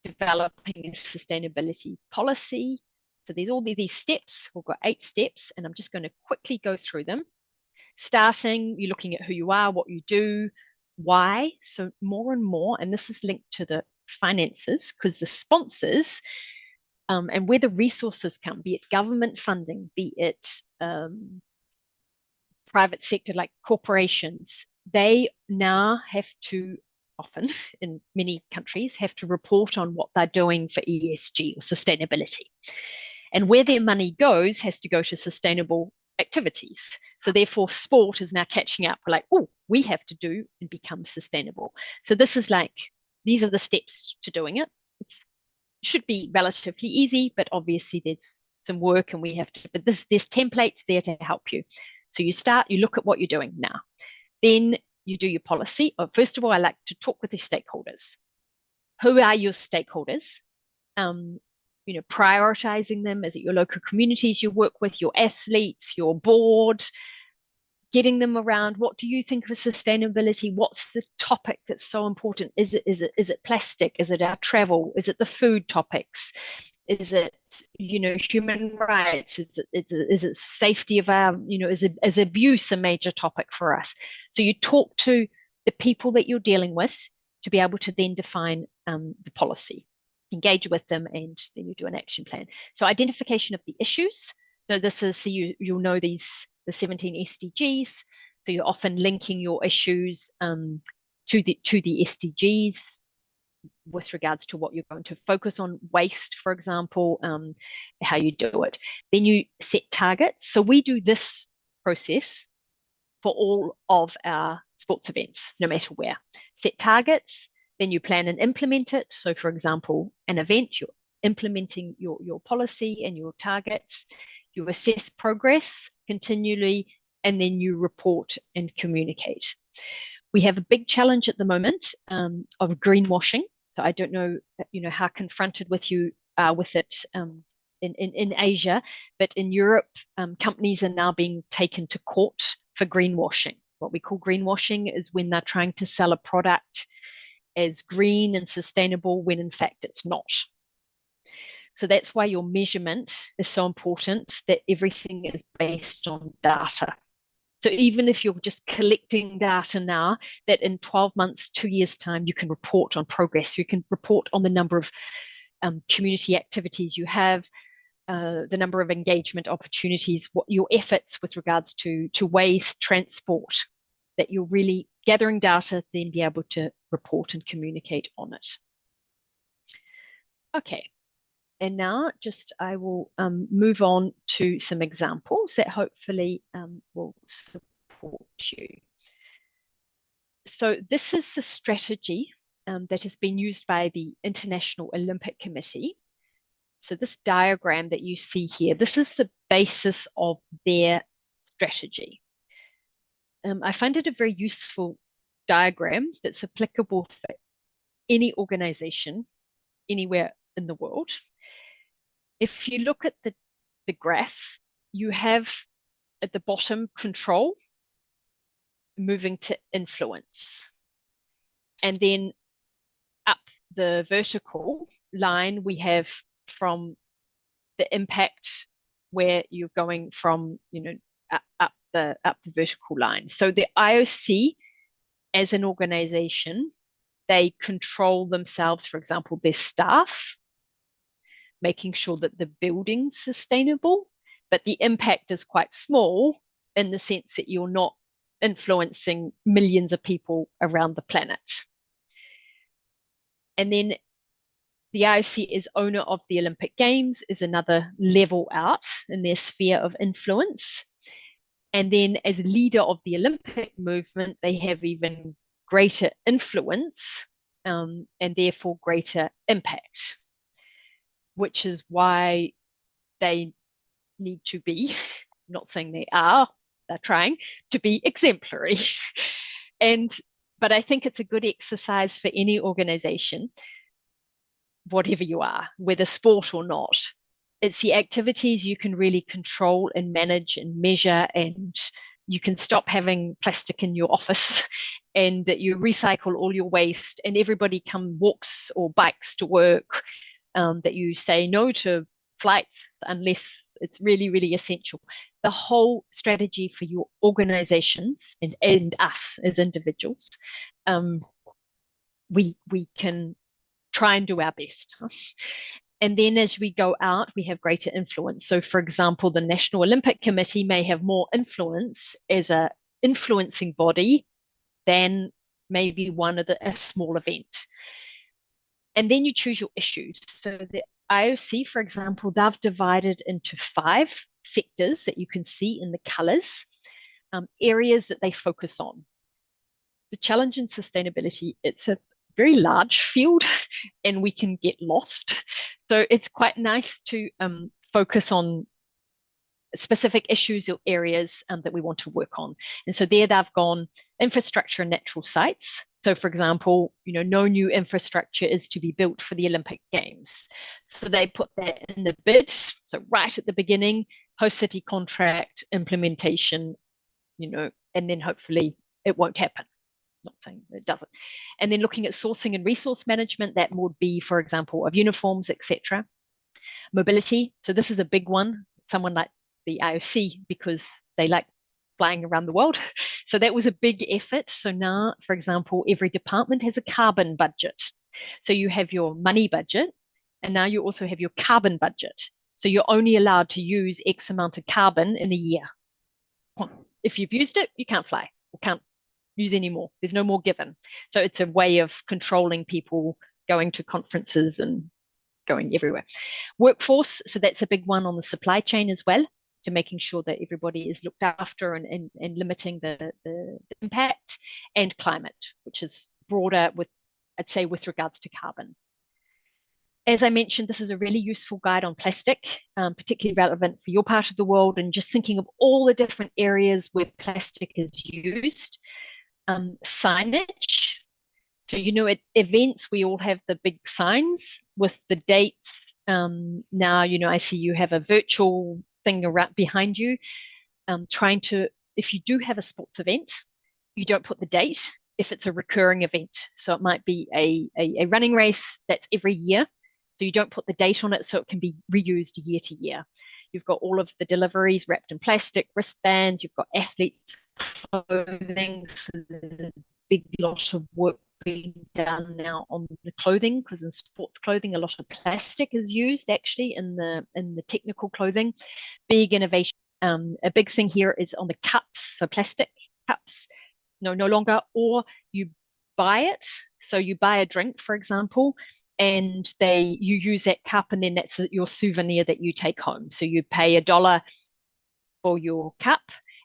developing a sustainability policy. So there's all these steps. We've got 8 steps, and I'm just going to quickly go through them. Starting, you're looking at who you are, what you do, why. So more and more, and this is linked to the finances, because the sponsors and where the resources come, be it government funding, be it private sector like corporations, they now have to, often in many countries, have to report on what they're doing for ESG or sustainability. And where their money goes has to go to sustainable activities. So therefore, sport is now catching up. We're like, oh, we have to do and become sustainable. So this is like, these are the steps to doing it. It should be relatively easy, but obviously there's some work and we have to, but there's templates there to help you. So you start, you look at what you're doing now. Then you do your policy. First of all, I like to talk with the stakeholders. Who are your stakeholders? Prioritizing them. Is it your local communities you work with, your athletes, your board? Getting them around. What do you think of sustainability? What's the topic that's so important? Is it plastic? Is it our travel? Is it the food topics? Is it human rights? Is it safety of our is abuse a major topic for us? So you talk to the people that you're dealing with to be able to then define the policy, engage with them, and then you do an action plan. So identification of the issues. So this is, so you'll know the 17 SDGs. So you're often linking your issues to the SDGs with regards to what you're going to focus on, waste, for example, how you do it. Then you set targets. So we do this process for all of our sports events, no matter where. Set targets, then you plan and implement it. So for example, an event, you're implementing your policy and your targets. You assess progress continually, and then you report and communicate. We have a big challenge at the moment of greenwashing. So I don't know, how confronted with you are with it in Asia, but in Europe, companies are now being taken to court for greenwashing. What we call greenwashing is when they're trying to sell a product as green and sustainable when in fact it's not. So that's why your measurement is so important, that everything is based on data. So even if you're just collecting data now, that in 12 months, 2 years' time, you can report on progress. You can report on the number of community activities you have, the number of engagement opportunities, what your efforts with regards to waste, transport, that you're really gathering data, then be able to report and communicate on it. Okay. And now I will move on to some examples that hopefully will support you. So this is the strategy that has been used by the International Olympic Committee. So this diagram that you see here, this is the basis of their strategy. I find it a very useful diagram that's applicable for any organization anywhere in the world. If you look at the graph, you have at the bottom control moving to influence, and then up the vertical line, we have from the impact where you're going from, up the vertical line. So the IOC as an organization, they control themselves, for example, their staff, making sure that the building's sustainable, but the impact is quite small in the sense that you're not influencing millions of people around the planet. And then the IOC is owner of the Olympic Games, is another level out in their sphere of influence. And then as leader of the Olympic movement, they have even greater influence and therefore greater impact, which is why they need to be, I'm not saying they are, they're trying to be exemplary. But I think it's a good exercise for any organization, whatever you are, whether sport or not. It's the activities you can really control and manage and measure, and you can stop having plastic in your office and that you recycle all your waste and everybody walks or bikes to work, that you say no to flights unless it's really, really essential. The whole strategy for your organizations and us as individuals, we can try and do our best. And then as we go out, we have greater influence. So for example, the National Olympic Committee may have more influence as a influencing body than maybe a small event. And then you choose your issues. So the IOC, for example, they've divided into 5 sectors that you can see in the colors, areas that they focus on. The challenge in sustainability, it's a very large field and we can get lost. So it's quite nice to focus on specific issues or areas that we want to work on. And so there they've gone infrastructure and natural sites. So for example, no new infrastructure is to be built for the Olympic Games. So they put that in the bid. So right at the beginning, host city contract, implementation, and then hopefully it won't happen. Not saying it doesn't. And then looking at sourcing and resource management, that would be, for example, of uniforms, etc. Mobility. So this is a big one. Someone like the IOC, because they like flying around the world. So that was a big effort. So now, for example, every department has a carbon budget. So you have your money budget, and now you also have your carbon budget. So you're only allowed to use X amount of carbon in a year. If you've used it, you can't fly or can't use any more. There's no more given. So it's a way of controlling people going to conferences and going everywhere. Workforce, so that's a big one on the supply chain as well, to making sure that everybody is looked after and limiting the impact, and climate, which is broader I'd say with regards to carbon. As I mentioned, this is a really useful guide on plastic, particularly relevant for your part of the world, and just thinking of all the different areas where plastic is used. Signage. So, at events, we all have the big signs with the dates. Now, I see you have a virtual thing around behind you. If you do have a sports event, you don't put the date if it's a recurring event. So it might be a running race that's every year. So you don't put the date on it so it can be reused year to year. You've got all of the deliveries wrapped in plastic, wristbands, you've got athletes' clothing, so there's a big lot of work being done now on the clothing, because in sports clothing, a lot of plastic is used actually in the technical clothing. Big innovation. A big thing here is on the cups, so plastic cups, no longer, or you buy it. So you buy a drink, for example, and you use that cup, and then that's your souvenir that you take home. So you pay $1 for your cup,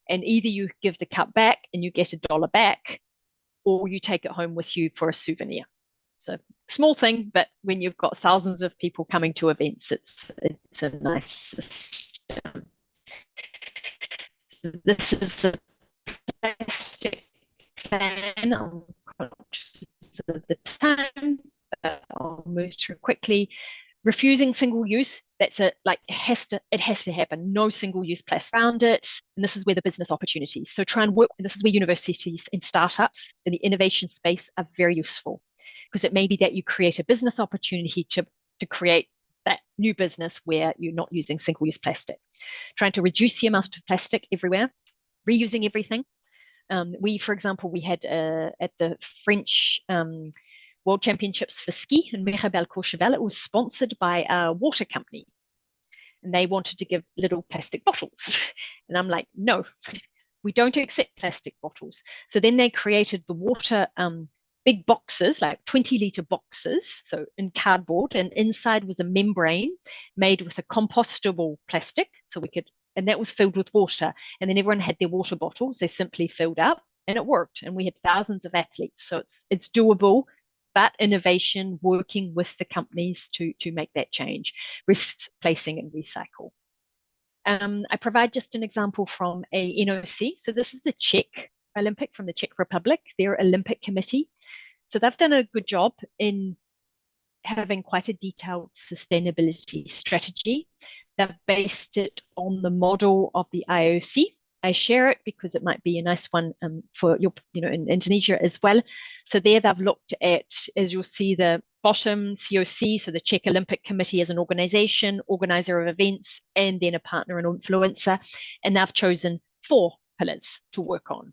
and either you give the cup back and you get $1 back, or you take it home with you for a souvenir. So small thing, but when you've got thousands of people coming to events, it's a nice system. So this is a plastic plan. I'm conscious of the time, but I'll move through quickly. Refusing single use, it has to happen. No single use plastic around it. And this is where the business opportunities. So try and work, and this is where universities and startups in the innovation space are very useful. because it may be that you create a business opportunity to create that new business where you're not using single-use plastic. Trying to reduce the amount of plastic everywhere, reusing everything. For example, we had at the French World Championships for ski in Mirabel-Courchevel, it was sponsored by a water company. And they wanted to give little plastic bottles. And I'm like, no, we don't accept plastic bottles. So then they created the water big boxes, like 20-liter boxes, so in cardboard, and inside was a membrane made with a compostable plastic, so we could, and that was filled with water. And then everyone had their water bottles, they simply filled up, and it worked. And we had thousands of athletes, so it's doable, but innovation, working with the companies to make that change, replacing and recycle. I provide just an example from a NOC. So this is the Czech Olympic from the Czech Republic, their Olympic committee. So they've done a good job in having quite a detailed sustainability strategy. They've based it on the model of the IOC. I share it because it might be a nice one for your, in Indonesia as well. So there they've looked at, as you'll see, the bottom COC, so the Czech Olympic Committee as an organization, organizer of events, and then a partner and influencer. And they've chosen 4 pillars to work on.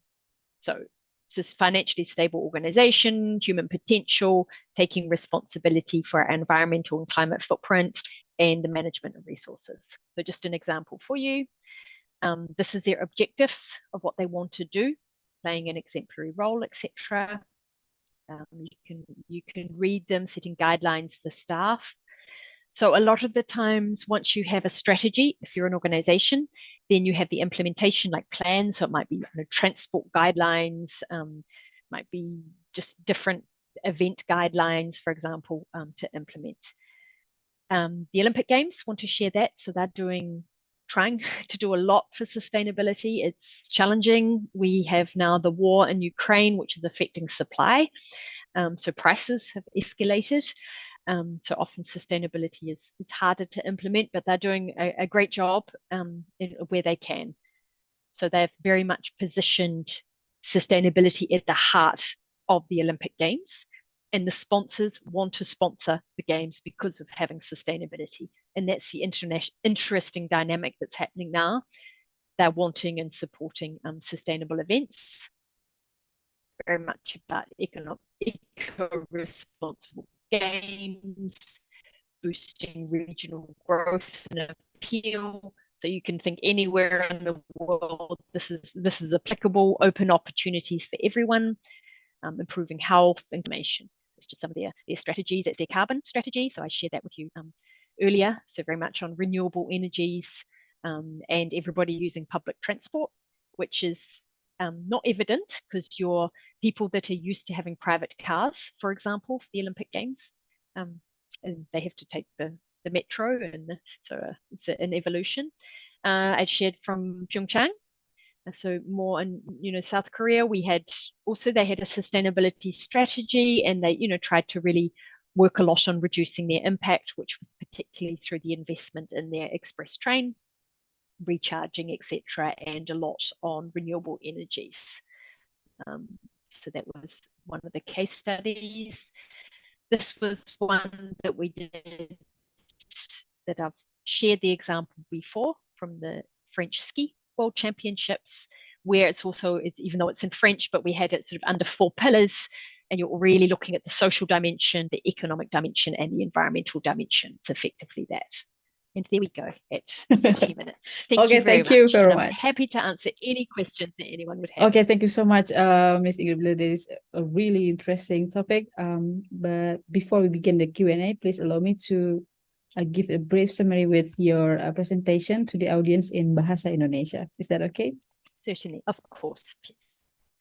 So this financially stable organization, human potential, taking responsibility for our environmental and climate footprint, and the management of resources. So just an example for you. This is their objectives of what they want to do, playing an exemplary role, etc. You can read them, setting guidelines for staff. So a lot of the times, once you have a strategy, if you're an organization, then you have the implementation like plans. So it might be transport guidelines, might be just different event guidelines, for example, to implement. The Olympic Games want to share that. So they're trying to do a lot for sustainability. It's challenging. We have now the war in Ukraine, which is affecting supply. So prices have escalated. So often sustainability is harder to implement, but they're doing a great job where they can. So they've very much positioned sustainability at the heart of the Olympic Games. And the sponsors want to sponsor the games because of having sustainability. And that's the interesting dynamic that's happening now. They're wanting and supporting sustainable events. Very much about eco-responsible games, boosting regional growth and appeal. So you can think anywhere in the world, this is applicable, open opportunities for everyone, improving health, information. It's just some of their strategies. It's their carbon strategy. So I shared that with you earlier. So very much on renewable energies and everybody using public transport, which is not evident because your people that are used to having private cars, for example, for the Olympic Games, and they have to take the metro, and so it's an evolution. I shared from Pyeongchang. So more in South Korea, they had a sustainability strategy, and they tried to really work a lot on reducing their impact, which was particularly through the investment in their express train, recharging, etc., and a lot on renewable energies. So that was one of the case studies. This was one that we did that I've shared the example before from the French ski World Championships, where it's even though it's in French, but we had it sort of under 4 pillars, and you're really looking at the social dimension, the economic dimension, and the environmental dimension. It's effectively that. And there we go at 20 minutes. Thank you very much. I'm happy to answer any questions that anyone would have. Okay, thank you so much, Ms. Inggrid. This is a really interesting topic. But before we begin the Q&A, please allow me to give a brief summary with your presentation to the audience in Bahasa Indonesia. Is that okay? Certainly, of course, please.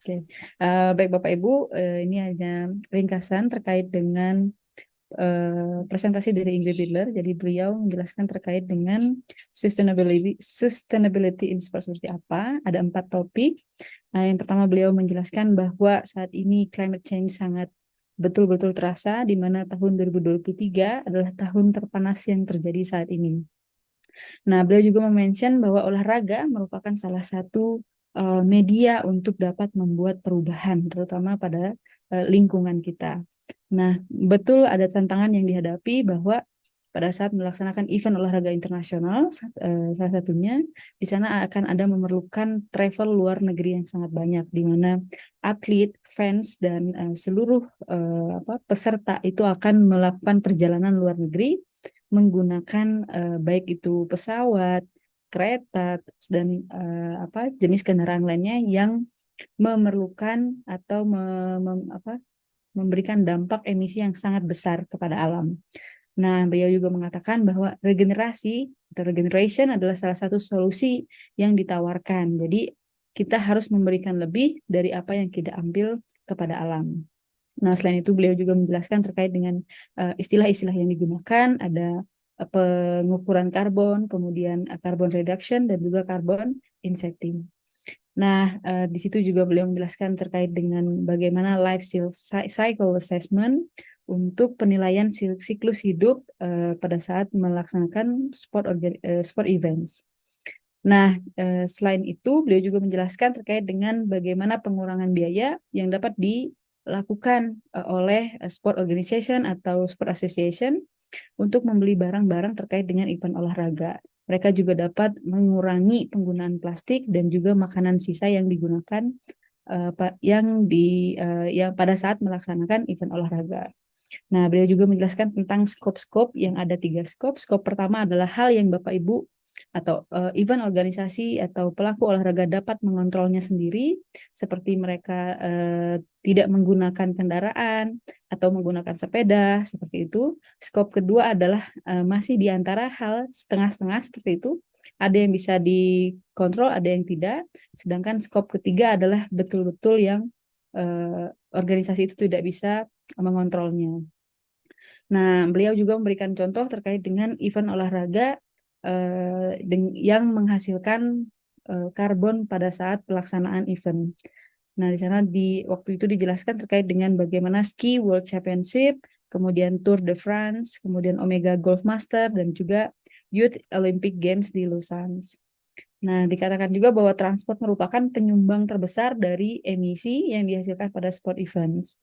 Oke, baik Bapak Ibu, ini hanya ringkasan terkait dengan presentasi dari Inggrid Beutler. Jadi beliau menjelaskan terkait dengan sustainability in sport seperti apa. Ada 4 topik. Yang pertama beliau menjelaskan bahwa saat ini climate change sangat betul-betul terasa, di mana tahun 2023 adalah tahun terpanas yang terjadi saat ini. Nah, beliau juga mention bahwa olahraga merupakan salah satu media untuk dapat membuat perubahan, terutama pada lingkungan kita. Nah, betul ada tantangan yang dihadapi bahwa pada saat melaksanakan event olahraga internasional, salah satunya di sana akan ada memerlukan travel luar negeri yang sangat banyak, di mana atlet, fans, dan seluruh peserta itu akan melakukan perjalanan luar negeri menggunakan baik itu pesawat, kereta, dan jenis kendaraan lainnya yang memerlukan atau memberikan dampak emisi yang sangat besar kepada alam. Nah, beliau juga mengatakan bahwa regenerasi atau regeneration adalah salah satu solusi yang ditawarkan. Jadi, kita harus memberikan lebih dari apa yang kita ambil kepada alam. Nah, selain itu beliau juga menjelaskan terkait dengan istilah-istilah yang digunakan, ada pengukuran karbon, kemudian carbon reduction, dan juga carbon insetting. Nah, di situ juga beliau menjelaskan terkait dengan bagaimana life cycle assessment untuk penilaian siklus hidup pada saat melaksanakan sport events. Nah, selain itu beliau juga menjelaskan terkait dengan bagaimana pengurangan biaya yang dapat dilakukan oleh sport organization atau sport association untuk membeli barang-barang terkait dengan event olahraga. Mereka juga dapat mengurangi penggunaan plastik dan juga makanan sisa yang digunakan yang pada saat melaksanakan event olahraga. Nah, beliau juga menjelaskan tentang skop-skop yang ada 3 skop. Skop pertama adalah hal yang Bapak Ibu atau event organisasi atau pelaku olahraga dapat mengontrolnya sendiri, seperti mereka tidak menggunakan kendaraan atau menggunakan sepeda, seperti itu. Skop kedua adalah masih di antara hal setengah-setengah seperti itu. Ada yang bisa dikontrol, ada yang tidak. Sedangkan skop ketiga adalah betul-betul yang organisasi itu tidak bisa mengontrolnya. Nah, beliau juga memberikan contoh terkait dengan event olahraga yang menghasilkan karbon pada saat pelaksanaan event. Nah, di sana waktu itu dijelaskan terkait dengan bagaimana Ski World Championship, kemudian Tour de France, kemudian Omega Golf Master, dan juga Youth Olympic Games di Lausanne. Nah, dikatakan juga bahwa transport merupakan penyumbang terbesar dari emisi yang dihasilkan pada sport events.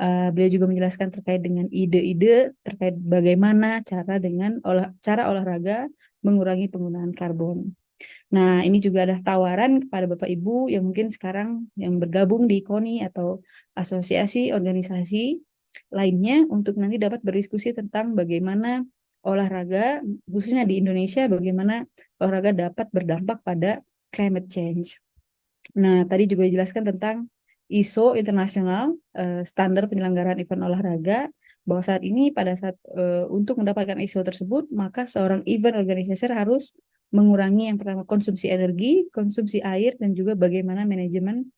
Beliau juga menjelaskan terkait dengan ide-ide terkait bagaimana cara olahraga mengurangi penggunaan karbon. Nah, ini juga ada tawaran kepada Bapak Ibu yang mungkin sekarang yang bergabung di KONI atau asosiasi organisasi lainnya untuk nanti dapat berdiskusi tentang bagaimana olahraga, khususnya di Indonesia, bagaimana olahraga dapat berdampak pada climate change. Nah, tadi juga dijelaskan tentang ISO internasional, standar penyelenggaraan event olahraga, bahwa saat ini pada saat untuk mendapatkan ISO tersebut, maka seorang event organizer harus mengurangi yang pertama konsumsi energi, konsumsi air, dan juga bagaimana manajemen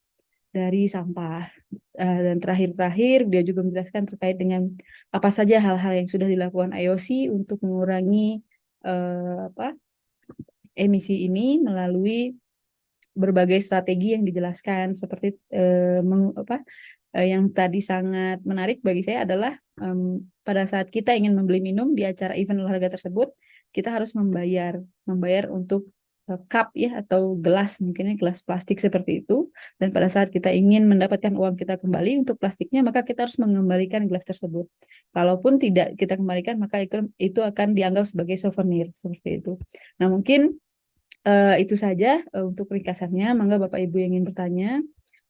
dari sampah. Dan terakhir dia juga menjelaskan terkait dengan apa saja hal-hal yang sudah dilakukan IOC untuk mengurangi emisi ini melalui berbagai strategi yang dijelaskan seperti yang tadi sangat menarik bagi saya adalah pada saat kita ingin membeli minum di acara event olahraga tersebut, kita harus membayar untuk cup ya atau gelas, mungkinnya gelas plastik seperti itu. Dan pada saat kita ingin mendapatkan uang kita kembali untuk plastiknya, maka kita harus mengembalikan gelas tersebut. Kalaupun tidak kita kembalikan, maka itu akan dianggap sebagai souvenir seperti itu. Nah, mungkin itu saja untuk ringkasannya. Mangga Bapak Ibu yang ingin bertanya,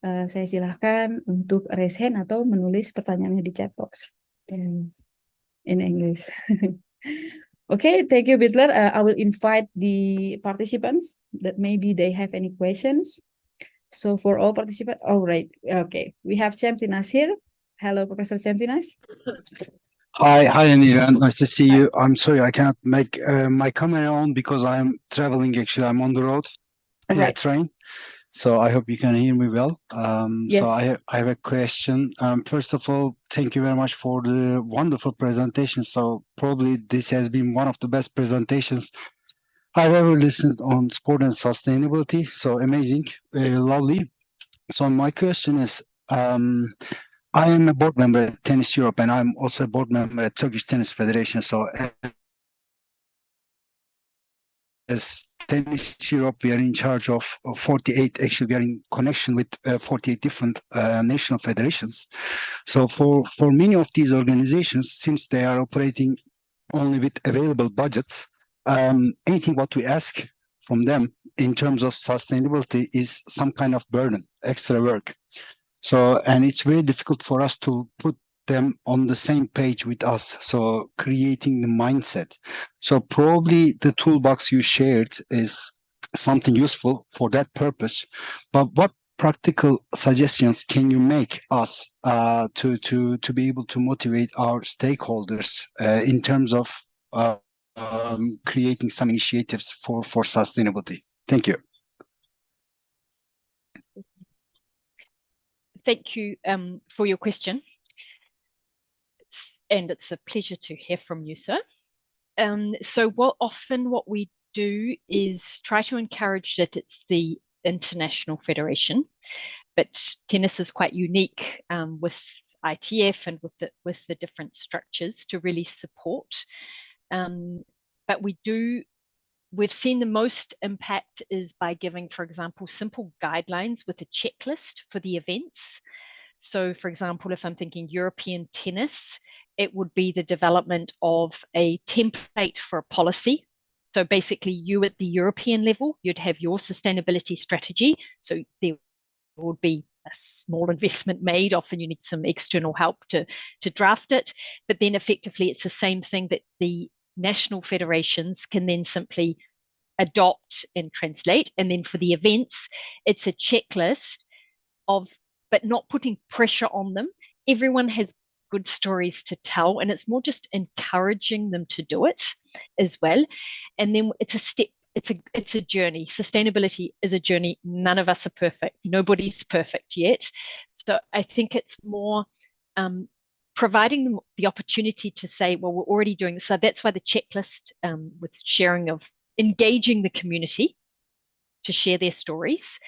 saya silahkan untuk raise hand atau menulis pertanyaannya di chat box in English. Okay, thank you, Beutler. I will invite the participants that maybe they have any questions. So for all participants, all right, okay, we have Chamtinas here. Hello, Professor Chamtinas. Hi, Anira. Nice to see you. I'm sorry I cannot make my camera on because I'm traveling. Actually, I'm on the road in a train. So I hope you can hear me well. Yes. So I have a question. First of all, thank you very much for the wonderful presentation. So probably this has been one of the best presentations I've ever listened on sport and sustainability. So amazing, lovely. So my question is, I am a board member at Tennis Europe, and I'm also a board member at Turkish Tennis Federation. So as Tennis Europe, we are in charge of 48, actually we are in connection with 48 different national federations. So for many of these organizations, since they are operating only with available budgets, anything what we ask from them in terms of sustainability is some kind of burden, extra work. So, and it's very difficult for us to put them on the same page with us. So creating the mindset. So probably the toolbox you shared is something useful for that purpose. But what practical suggestions can you make us to be able to motivate our stakeholders in terms of creating some initiatives for sustainability? Thank you. Thank you for your question. And it's a pleasure to hear from you, sir. So what we do is try to encourage that it's the international federation, but tennis is quite unique with ITF and with the different structures to really support. But we've seen the most impact is by giving, for example, simple guidelines with a checklist for the events. So, for example, if I'm thinking European tennis, it would be the development of a template for a policy. So basically, you at the European level, you'd have your sustainability strategy. So there would be a small investment made. Often you need some external help to draft it. But then effectively, it's the same thing that the national federations can then simply adopt and translate. And then for the events, it's a checklist but not putting pressure on them. Everyone has good stories to tell, and it's more just encouraging them to do it as well. And then it's a step, it's a journey. Sustainability is a journey. None of us are perfect. Nobody's perfect yet. So I think it's more providing them the opportunity to say, well, we're already doing this. So that's why the checklist with sharing of engaging the community to share their stories,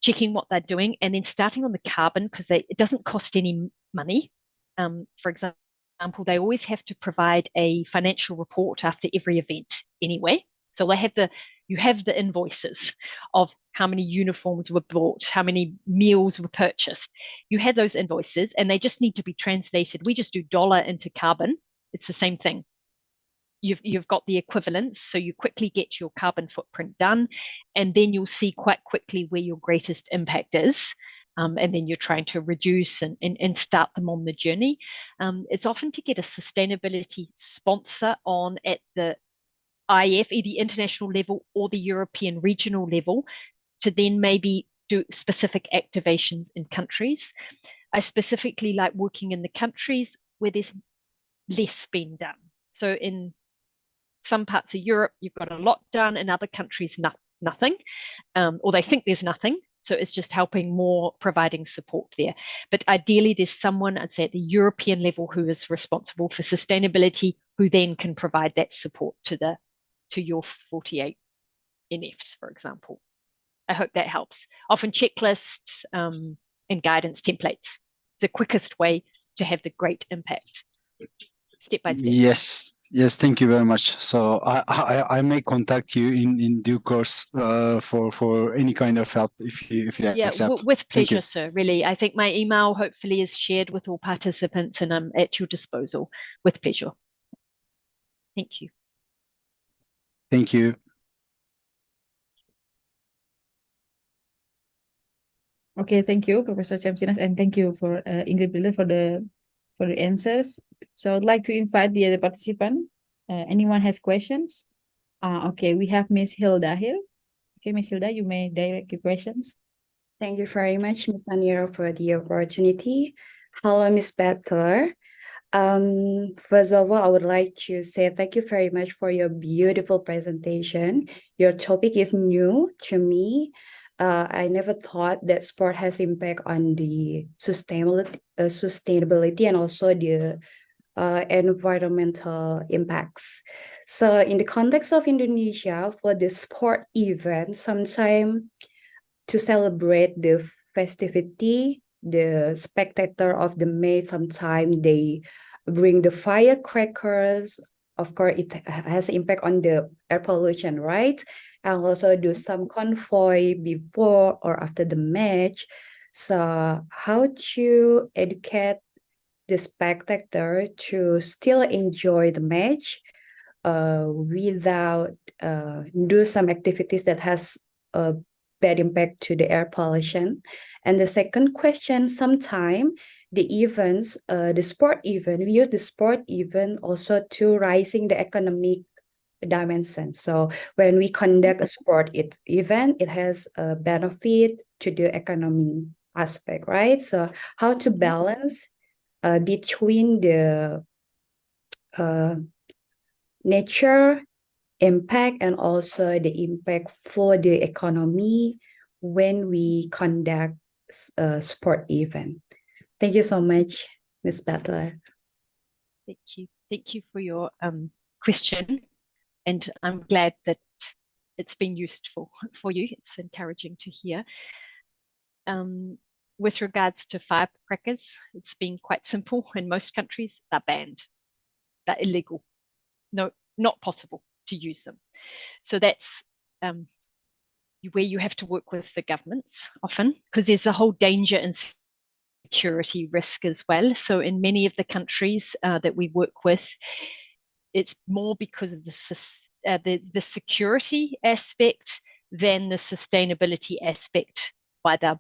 checking what they're doing, and then starting on the carbon, because it doesn't cost any money. For example, they always have to provide a financial report after every event anyway. So you have the invoices of how many uniforms were bought, how many meals were purchased. You have those invoices, and they just need to be translated. We just do dollar into carbon. It's the same thing. You've got the equivalents, so you quickly get your carbon footprint done, and then you'll see quite quickly where your greatest impact is, and then you're trying to reduce and start them on the journey. It's often to get a sustainability sponsor on at the IF, either the international level or the European regional level, to then maybe do specific activations in countries. I specifically like working in the countries where there's less being done. So in some parts of Europe, you've got a lot done. In other countries, nothing, or they think there's nothing. So it's just helping more, providing support there. But ideally, there's someone, I'd say, at the European level who is responsible for sustainability, who then can provide that support to your 48 NFs, for example. I hope that helps. Often checklists and guidance templates is the quickest way to have the great impact, step by step. Yes, thank you very much. So I may contact you in due course for any kind of help if you accept. With pleasure, sir. Really, I think my email hopefully is shared with all participants, and I'm at your disposal with pleasure. Thank you. Thank you. Okay, thank you, Professor Chamsinas, and thank you for Inggrid Beutler for the answers. So I'd like to invite the other participant. Anyone have questions? Okay, we have Miss Hilda here. Okay, Miss Hilda, you may direct your questions. Thank you very much, Ms. Anira, for the opportunity. Hello, Ms. Beutler. First of all, I would like to say thank you very much for your beautiful presentation. Your topic is new to me. I never thought that sport has impact on the sustainability and also the environmental impacts. So in the context of Indonesia, for the sport event, sometimes to celebrate the festivity, the spectator of the match, sometimes they bring the firecrackers of course, it has impact on the air pollution, right? And also do some convoy before or after the match. So how to educate the spectator to still enjoy the match without do some activities that has a bad impact to the air pollution. And the second question, sometime the events, the sport event, we use the sport event also to rising the economic dimension. So when we conduct a sport event, it has a benefit to the economy aspect, right? So how to balance between the nature impact and also the impact for the economy when we conduct a sport event. Thank you so much, Ms. Beutler. Thank you. Thank you for your question. And I'm glad that it's been useful for you. It's encouraging to hear. With regards to firecrackers, it's been quite simple. In most countries, they're banned. They're illegal. No, not possible to use them. So that's where you have to work with the governments often, because there's a whole danger and security risk as well. So in many of the countries that we work with, it's more because of the security aspect than the sustainability aspect by the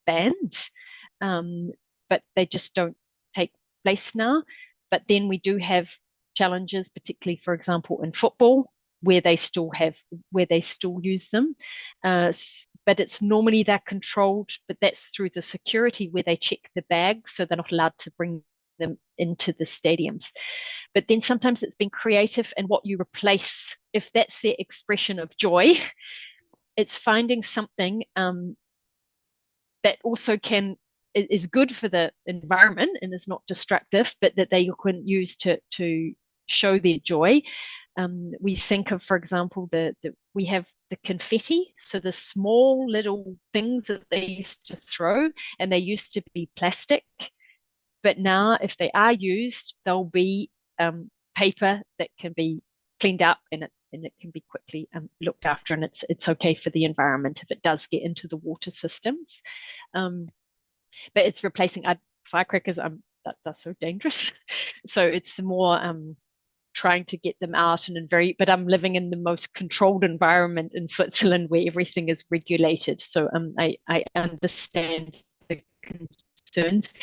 bans. But they just don't take place now. But then we do have challenges, particularly, for example, in football, where they still use them. But it's normally they're controlled, but that's through the security where they check the bags, so they're not allowed to bring them into the stadiums. But then sometimes it's been creative, and what you replace, if that's their expression of joy, it's finding something that also is good for the environment and is not destructive, but that they can use to show their joy. We think of, for example, we have the confetti, so the small little things that they used to throw, and they used to be plastic, but now if they are used, they'll be paper that can be cleaned up, and it can be quickly looked after, and it's okay for the environment if it does get into the water systems. But it's replacing firecrackers. That's so dangerous. So it's more trying to get them out but I'm living in the most controlled environment in Switzerland where everything is regulated. So I understand the concerns,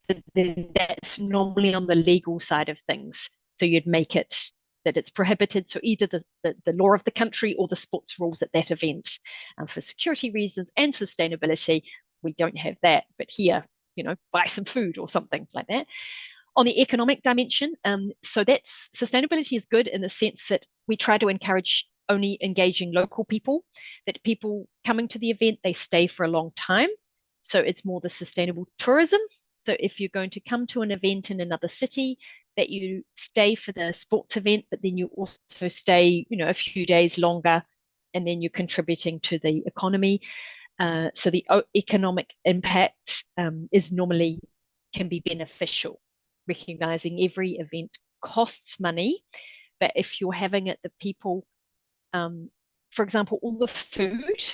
but then that's normally on the legal side of things. So you'd make it that it's prohibited. So either the law of the country or the sports rules at that event. For security reasons and sustainability, we don't have that. But here, buy some food or something like that. On the economic dimension, so that's sustainability is good in the sense that we try to encourage only engaging local people, that people coming to the event, they stay for a long time. So it's more the sustainable tourism. So if you're going to come to an event in another city, that you stay for the sports event, but then you also stay, a few days longer, and then you're contributing to the economy. So the economic impact is normally can be beneficial, recognizing every event costs money, but if you're having it, the people, for example, all the food,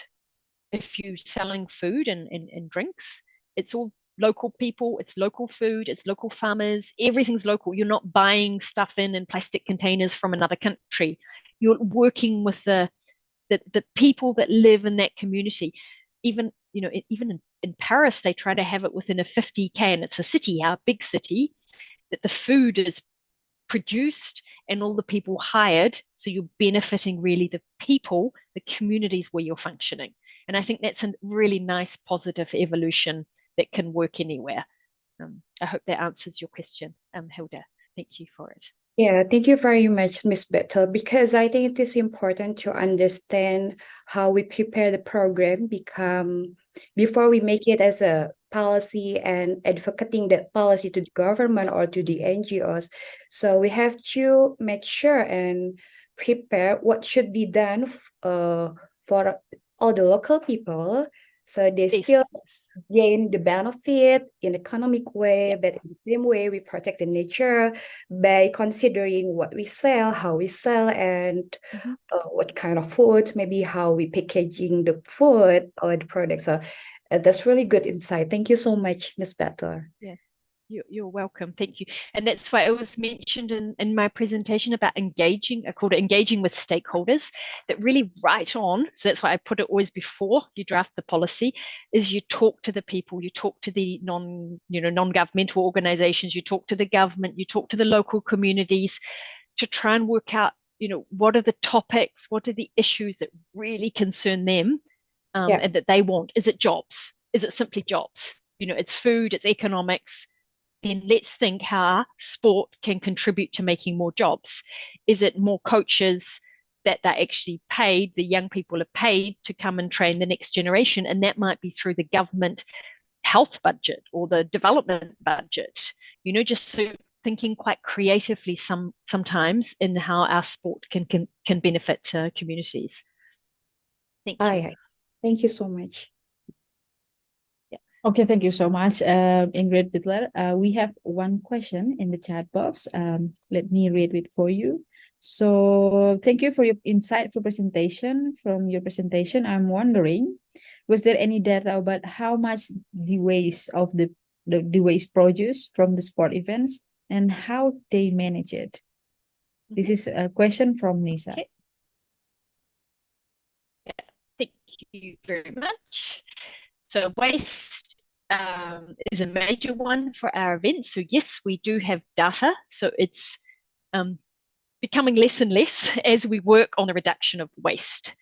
if you're selling food and drinks, it's all local people, it's local food, it's local farmers, everything's local. You're not buying stuff in plastic containers from another country. You're working with the people that live in that community. Even in Paris, they try to have it within a 50K, and it's a city, our big city, that the food is produced and all the people hired. So you're benefiting really the people, the communities where you're functioning. And I think that's a really nice positive evolution that can work anywhere. I hope that answers your question, Hilda. Thank you for it. Yeah, thank you very much, Ms. Beutler, because I think it is important to understand how we prepare the program before we make it as a policy and advocating that policy to the government or to the NGOs. So we have to make sure and prepare what should be done for all the local people, So they Yes, still yes. gain the benefit in economic way, but in the same way, we protect the nature by considering what we sell, how we sell, and Mhm. what kind of food, maybe how we packaging the food or the product. So that's really good insight. Thank you so much, Ms. Beutler. Yeah. You're welcome. Thank you. And that's why it was mentioned in my presentation about engaging, I called it engaging with stakeholders, that really right on. So that's why I put it always before you draft the policy, is you talk to the people, you talk to the non-governmental organizations, you talk to the government, you talk to the local communities to try and work out, what are the topics, what are the issues that really concern them, and that they want. Is it jobs? Is it simply jobs? It's food, it's economics. Then let's think how sport can contribute to making more jobs. Is it more coaches that they're actually paid, the young people are paid to come and train the next generation? And that might be through the government health budget or the development budget, just so thinking quite creatively sometimes in how our sport can benefit communities. Thank you. Aye. Thank you so much. Okay, thank you so much, Ingrid Beutler. We have one question in the chat box. Let me read it for you. So thank you for your insightful presentation. From your presentation, I'm wondering, was there any data about how much the waste of the waste produce from the sport events and how they manage it? This is a question from Nisa. Okay. Yeah, thank you very much. So waste is a major one for our events. So yes, we do have data. So it's becoming less and less as we work on the reduction of waste.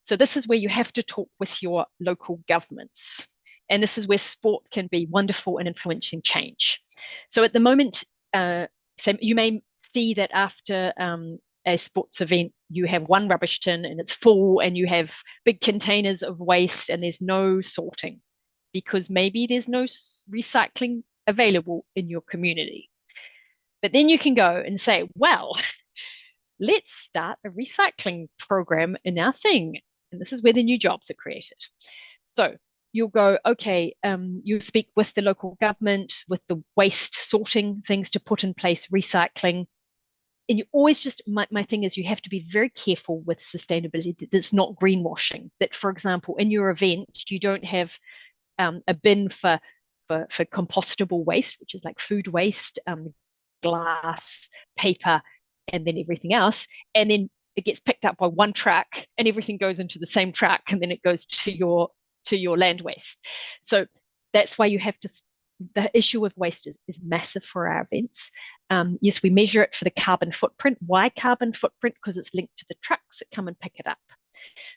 So this is where you have to talk with your local governments. And this is where sport can be wonderful in influencing change. So at the moment, so you may see that after a sports event, you have one rubbish tin and it's full, and you have big containers of waste and there's no sorting because maybe there's no recycling available in your community. But then you can go and say, well, let's start a recycling program in our thing. And this is where the new jobs are created. So you'll go, okay, you speak with the local government, with the waste sorting things to put in place, recycling. And you always just, my thing is you have to be very careful with sustainability, that it's not greenwashing. That, for example, in your event, you don't have a bin for compostable waste, which is like food waste, glass, paper, and then everything else. And then it gets picked up by one truck and everything goes into the same truck, and then it goes to your land waste. So that's why you have to, the issue of waste is massive for our events. Yes, we measure it for the carbon footprint. Why carbon footprint? Because it's linked to the trucks that come and pick it up.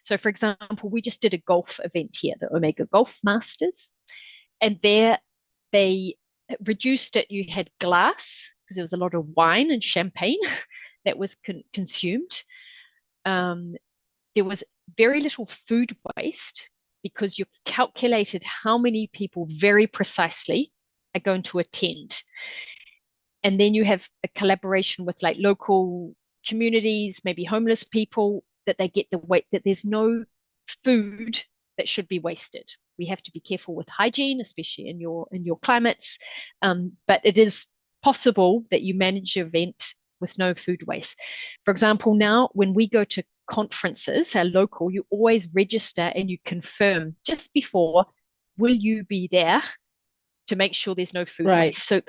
So for example, we just did a golf event here, the Omega Golf Masters, and there they reduced it. You had glass because there was a lot of wine and champagne that was consumed. There was very little food waste because you've calculated how many people very precisely are going to attend. And then you have a collaboration with like local communities, maybe homeless people, that they get the weight, that there's no food that should be wasted. We have to be careful with hygiene, especially in your climates. But it is possible that you manage your event with no food waste. For example, now when we go to conferences, our local, you always register and you confirm just before, will you be there, to make sure there's no food waste. So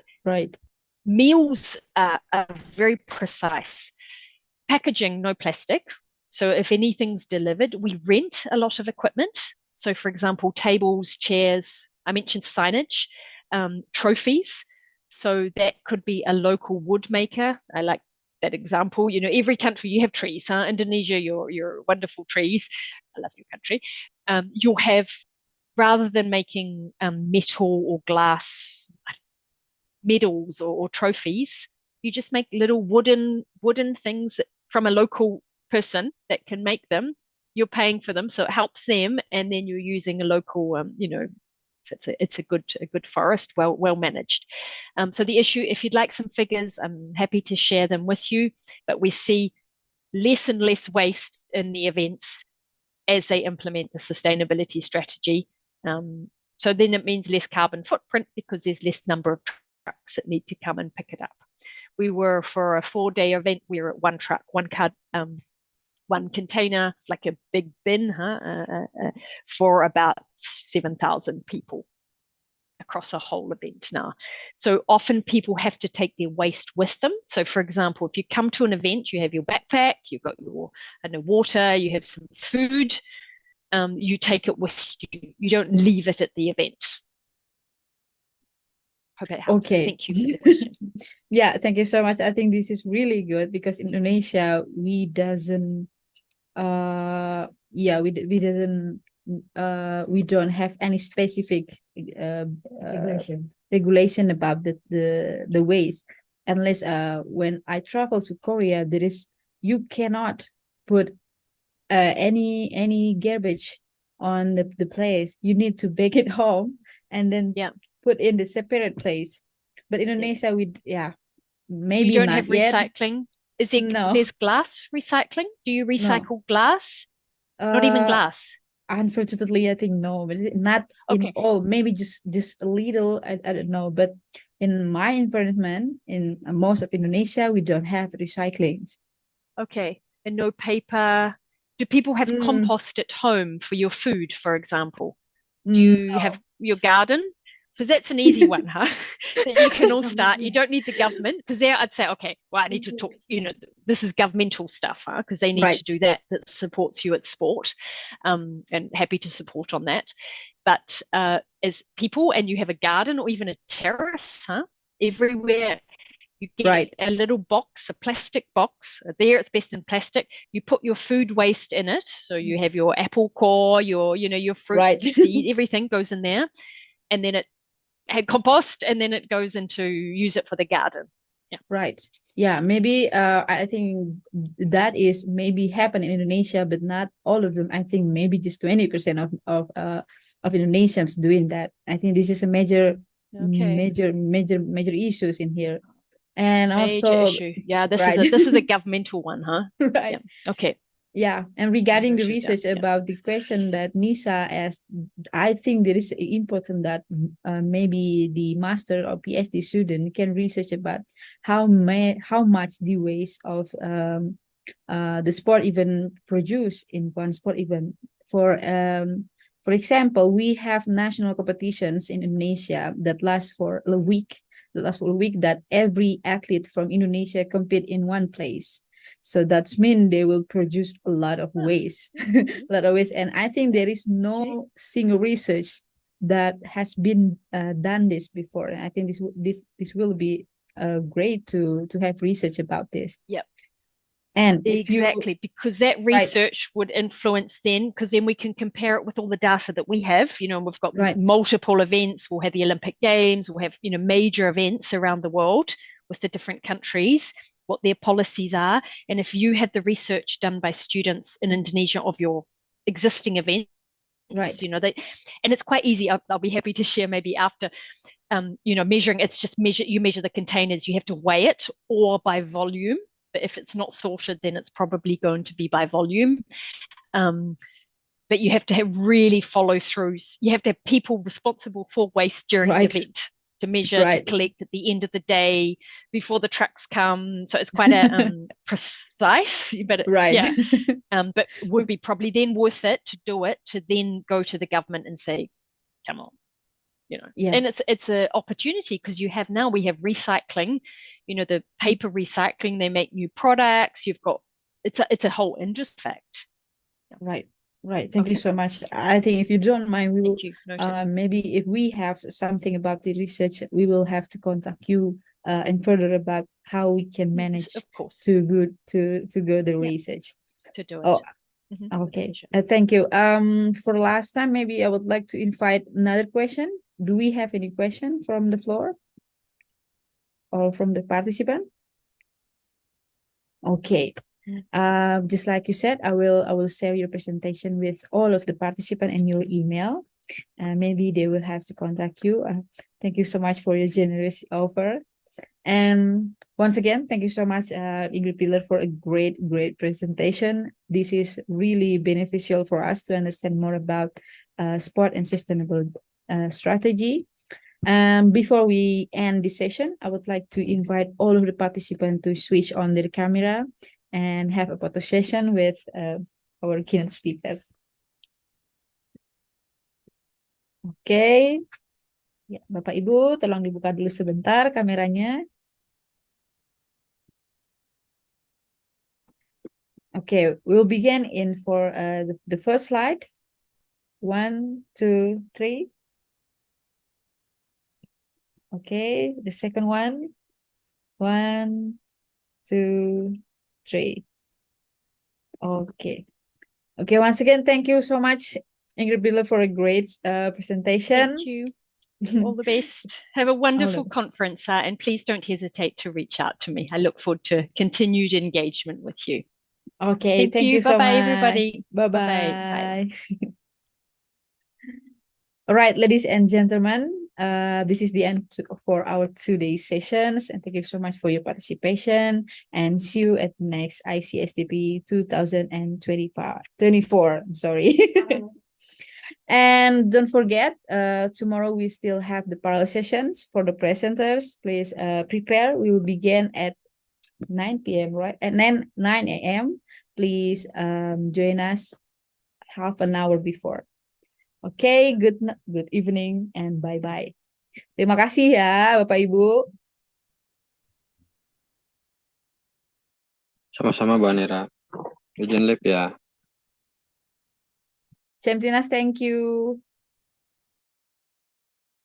meals are very precise. Packaging, no plastic. So if anything's delivered, we rent a lot of equipment. So for example, tables, chairs, I mentioned signage, trophies. So that could be a local wood maker. I like that example. Every country you have trees, huh? Indonesia, your wonderful trees. I love your country. You'll have, rather than making metal or glass medals or trophies, you just make little wooden things from a local person that can make them. You're paying for them, so it helps them, and then you're using a local, if it's a good forest, well managed. So the issue, if you'd like some figures, I'm happy to share them with you. But we see less and less waste in the events as they implement the sustainability strategy. So then it means less carbon footprint because there's less number of trucks that need to come and pick it up. We were, for a 4-day event, we were at one truck, one car, one container, like a big bin, for about 7,000 people across a whole event now. So often people have to take their waste with them. So for example, if you come to an event, you have your backpack, you've got your water, you have some food, you take it with you. You don't leave it at the event. Hope that helps. Okay. Thank you for the question. Yeah, thank you so much. I think this is really good because in Indonesia we doesn't we don't have any specific regulation about the waste, unless when I travel to Korea, you cannot put any garbage on the place. You need to bake it home and then put in the separate place. But in Indonesia, maybe you don't not have yet. recycling. Is there? No. There's glass recycling. Do you recycle glass? Not even glass. Unfortunately, I think no, but not in all. Maybe just a little. I don't know. But in my environment, in most of Indonesia, we don't have recycling. Okay, and no paper. Do people have compost at home for your food, for example? Do you have your garden? Because that's an easy one, huh? That you can all start. You don't need the government, because there I'd say, okay, well, I need to talk, this is governmental stuff, huh? Because they need to do that supports you at sport, and happy to support on that. But as people, and you have a garden or even a terrace, huh? Everywhere you get a little box, a plastic box. There it's best in plastic. You put your food waste in it. So you have your apple core, your fruit, seed, everything goes in there. And then it had compost, and then it goes into use it for the garden. Yeah. Right. Yeah. Maybe I think that is maybe happen in Indonesia, but not all of them. I think maybe just 20% of Indonesians doing that. I think this is a major issues in here. And major also issue. Yeah, this is a governmental one, huh? Right. Yeah. Okay. Yeah, and regarding the research about the question that Nisa asked, I think there is important that maybe the master or PhD student can research about how much the waste of the sport event produce in one sport event. For example, we have national competitions in Indonesia that last for a week. That every athlete from Indonesia compete in one place. So that's mean they will produce a lot of waste, and I think there is no single research that has been done this before. And I think this will be great to have research about this. Yep. And exactly, because that research would influence then, because then we can compare it with all the data that we have. We've got multiple events. We'll have the Olympic Games. We'll have major events around the world with the different countries, what their policies are. And if you had the research done by students in Indonesia of your existing events, and it's quite easy. I'll be happy to share maybe after. Measuring. It's just you measure the containers. You have to weigh it or by volume. But if it's not sorted, then it's probably going to be by volume. But you have to really follow through. You have to have people responsible for waste during the event to measure, to collect at the end of the day before the trucks come. So it's quite a precise. But but would be probably then worth it to do it, to then go to the government and say, come on. And it's an opportunity, because we have recycling, the paper recycling, they make new products. You've got it's a whole industry fact. Right. Thank you so much. I think if you don't mind, we will maybe if we have something about the research, we will have to contact you and further about how we can manage to go the research to do it. Okay. Thank you. For last time, maybe I would like to invite another question. Do we have any question from the floor or from the participant? Okay. Just like you said, I will share your presentation with all of the participants in your email. Maybe they will have to contact you. Thank you so much for your generous offer. And once again, thank you so much, Inggrid Beutler, for a great presentation. This is really beneficial for us to understand more about sport and sustainable strategy. Before we end this session, I would like to invite all of the participants to switch on their camera and have a photo session with our keynote speakers. Oke, ya, Bapak Ibu, tolong dibuka dulu sebentar kameranya. Okay, we'll begin for the first slide. 1, 2, 3. Okay, the second one. 1, 2, 3. Okay. Okay, once again, thank you so much, Inggrid Beutler, for a great presentation. Thank you. All the best. Have a wonderful conference, and please don't hesitate to reach out to me. I look forward to continued engagement with you. Okay, thank you so Bye-bye, much. everybody. Bye-bye. Bye-bye. All right, ladies and gentlemen, this is the end for our today's sessions, and thank you so much for your participation, and see you at the next ICSDP 2024. I'm sorry. And don't forget, tomorrow we still have the parallel sessions for the presenters. Please prepare. We will begin at 9 p.m., right? At 9 a.m. Please join us half an hour before. Okay, good evening and bye-bye. Terima kasih ya, Bapak Ibu. Sama-sama, Mbak Nera. Izin live ya. Champinas, thank you.